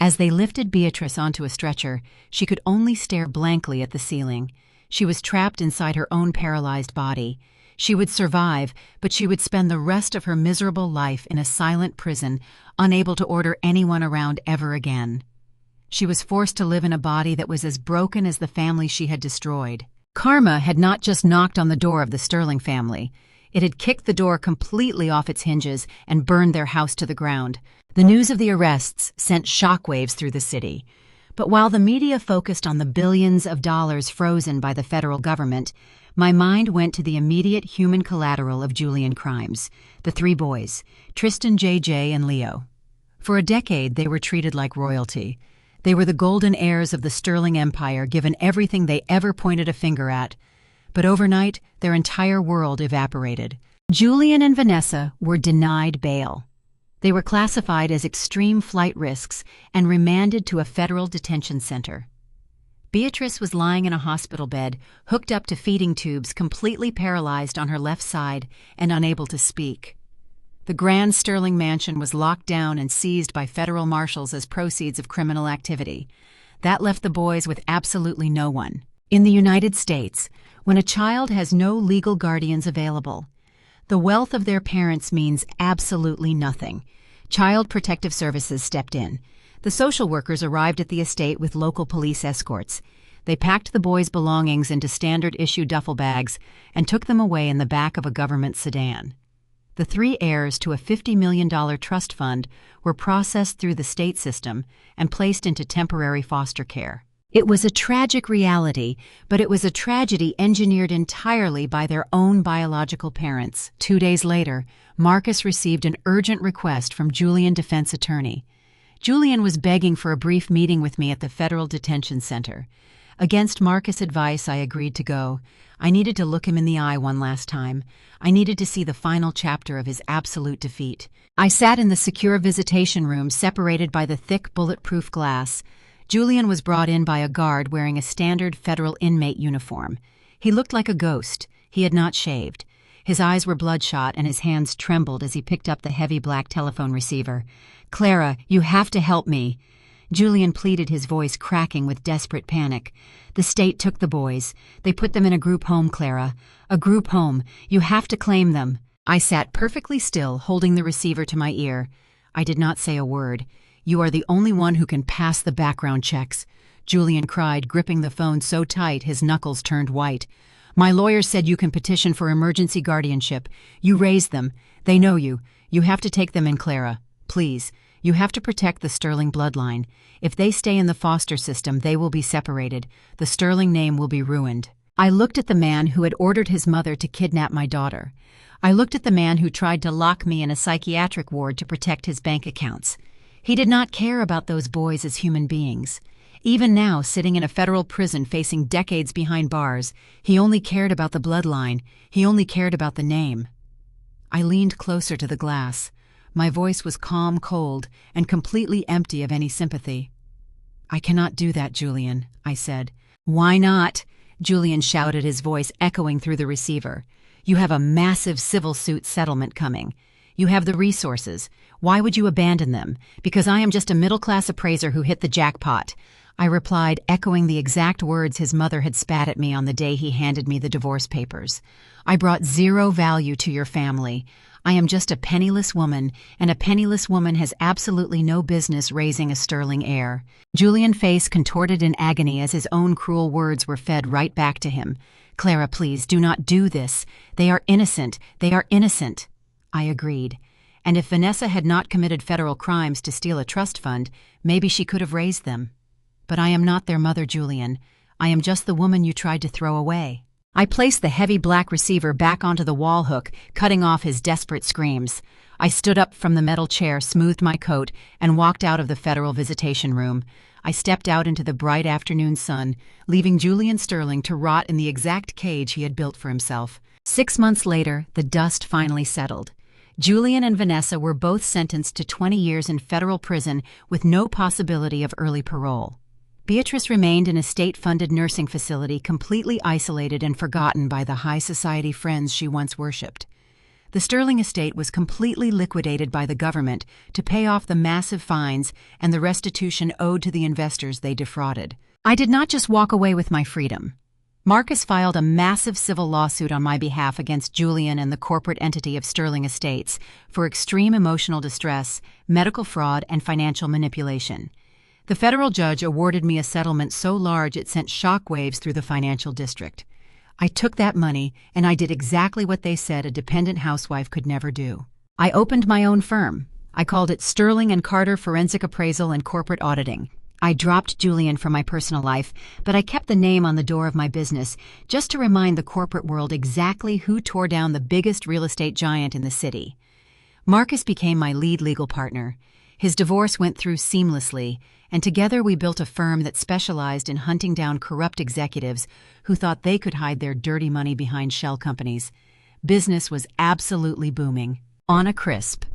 As they lifted Beatrice onto a stretcher, she could only stare blankly at the ceiling. She was trapped inside her own paralyzed body. She would survive, but she would spend the rest of her miserable life in a silent prison, unable to order anyone around ever again. She was forced to live in a body that was as broken as the family she had destroyed. Karma had not just knocked on the door of the Sterling family. It had kicked the door completely off its hinges and burned their house to the ground. The news of the arrests sent shockwaves through the city. But while the media focused on the billions of dollars frozen by the federal government, my mind went to the immediate human collateral of Julian crimes, the 3 boys, Tristan, JJ, and Leo. For a decade, they were treated like royalty. They were the golden heirs of the Sterling Empire, given everything they ever pointed a finger at. But overnight, their entire world evaporated. Julian and Vanessa were denied bail. They were classified as extreme flight risks and remanded to a federal detention center. Beatrice was lying in a hospital bed, hooked up to feeding tubes, completely paralyzed on her left side and unable to speak. The grand Sterling mansion was locked down and seized by federal marshals as proceeds of criminal activity. That left the boys with absolutely no one. In the United States, when a child has no legal guardians available, the wealth of their parents means absolutely nothing. Child Protective Services stepped in. The social workers arrived at the estate with local police escorts. They packed the boys' belongings into standard-issue duffel bags and took them away in the back of a government sedan. The 3 heirs to a $50 million trust fund were processed through the state system and placed into temporary foster care. It was a tragic reality, but it was a tragedy engineered entirely by their own biological parents. 2 days later, Marcus received an urgent request from Julian defense attorney. Julian was begging for a brief meeting with me at the federal detention center. Against Marcus' advice, I agreed to go. I needed to look him in the eye one last time. I needed to see the final chapter of his absolute defeat. I sat in the secure visitation room separated by the thick bulletproof glass. Julian was brought in by a guard wearing a standard federal inmate uniform. He looked like a ghost. He had not shaved. His eyes were bloodshot and his hands trembled as he picked up the heavy black telephone receiver. "Clara, you have to help me." Julian pleaded, his voice cracking with desperate panic. "The state took the boys. They put them in a group home, Clara. A group home. You have to claim them." I sat perfectly still, holding the receiver to my ear. I did not say a word. "You are the only one who can pass the background checks," Julian cried, gripping the phone so tight his knuckles turned white. "My lawyer said you can petition for emergency guardianship. You raised them. They know you. You have to take them in, Clara. Please. You have to protect the Sterling bloodline. If they stay in the foster system, they will be separated. The Sterling name will be ruined." I looked at the man who had ordered his mother to kidnap my daughter. I looked at the man who tried to lock me in a psychiatric ward to protect his bank accounts. He did not care about those boys as human beings. Even now, sitting in a federal prison facing decades behind bars, he only cared about the bloodline. He only cared about the name. I leaned closer to the glass. My voice was calm, cold, and completely empty of any sympathy. "I cannot do that, Julian," I said. "Why not?" Julian shouted, his voice echoing through the receiver. You have a massive civil suit settlement coming. You have the resources. Why would you abandon them? Because I am just a middle-class appraiser who hit the jackpot," I replied, echoing the exact words his mother had spat at me on the day he handed me the divorce papers. "I brought zero value to your family. I am just a penniless woman, and a penniless woman has absolutely no business raising a Sterling heir." Julian's face contorted in agony as his own cruel words were fed right back to him. "Clara, please, do not do this. They are innocent. They are innocent." I agreed. And if Vanessa had not committed federal crimes to steal a trust fund, maybe she could have raised them. "But I am not their mother, Julian. I am just the woman you tried to throw away." I placed the heavy black receiver back onto the wall hook, cutting off his desperate screams. I stood up from the metal chair, smoothed my coat, and walked out of the federal visitation room. I stepped out into the bright afternoon sun, leaving Julian Sterling to rot in the exact cage he had built for himself. 6 months later, the dust finally settled. Julian and Vanessa were both sentenced to 20 years in federal prison with no possibility of early parole. Beatrice remained in a state-funded nursing facility, completely isolated and forgotten by the high society friends she once worshipped. The Sterling estate was completely liquidated by the government to pay off the massive fines and the restitution owed to the investors they defrauded. I did not just walk away with my freedom. Marcus filed a massive civil lawsuit on my behalf against Julian and the corporate entity of Sterling Estates for extreme emotional distress, medical fraud, and financial manipulation. The federal judge awarded me a settlement so large it sent shockwaves through the financial district. I took that money, and I did exactly what they said a dependent housewife could never do. I opened my own firm. I called it Sterling & Carter Forensic Appraisal and Corporate Auditing. I dropped Julian from my personal life, but I kept the name on the door of my business just to remind the corporate world exactly who tore down the biggest real estate giant in the city. Marcus became my lead legal partner. His divorce went through seamlessly, and together we built a firm that specialized in hunting down corrupt executives who thought they could hide their dirty money behind shell companies. Business was absolutely booming. On a crisp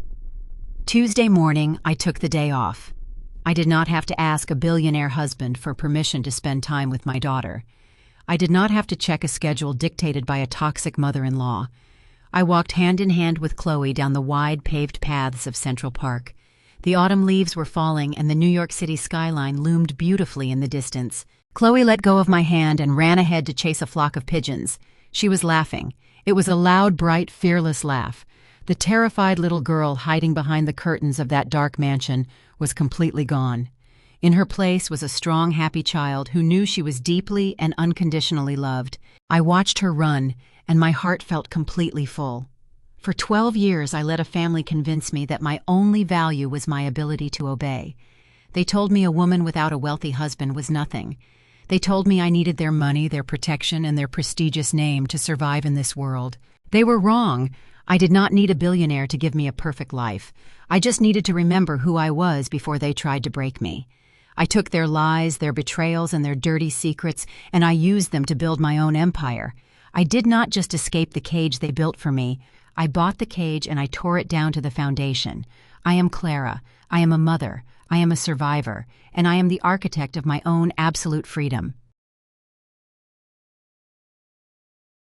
Tuesday morning, I took the day off. I did not have to ask a billionaire husband for permission to spend time with my daughter. I did not have to check a schedule dictated by a toxic mother-in-law. I walked hand in hand with Chloe down the wide paved paths of Central Park. The autumn leaves were falling and the New York City skyline loomed beautifully in the distance. Chloe let go of my hand and ran ahead to chase a flock of pigeons. She was laughing. It was a loud, bright, fearless laugh. The terrified little girl hiding behind the curtains of that dark mansion was completely gone. In her place was a strong, happy child who knew she was deeply and unconditionally loved. I watched her run, and my heart felt completely full. For 12 years, I let a family convince me that my only value was my ability to obey. They told me a woman without a wealthy husband was nothing. They told me I needed their money, their protection, and their prestigious name to survive in this world. They were wrong. I did not need a billionaire to give me a perfect life. I just needed to remember who I was before they tried to break me. I took their lies, their betrayals, and their dirty secrets, and I used them to build my own empire. I did not just escape the cage they built for me. I bought the cage and I tore it down to the foundation. I am Clara. I am a mother. I am a survivor. And I am the architect of my own absolute freedom.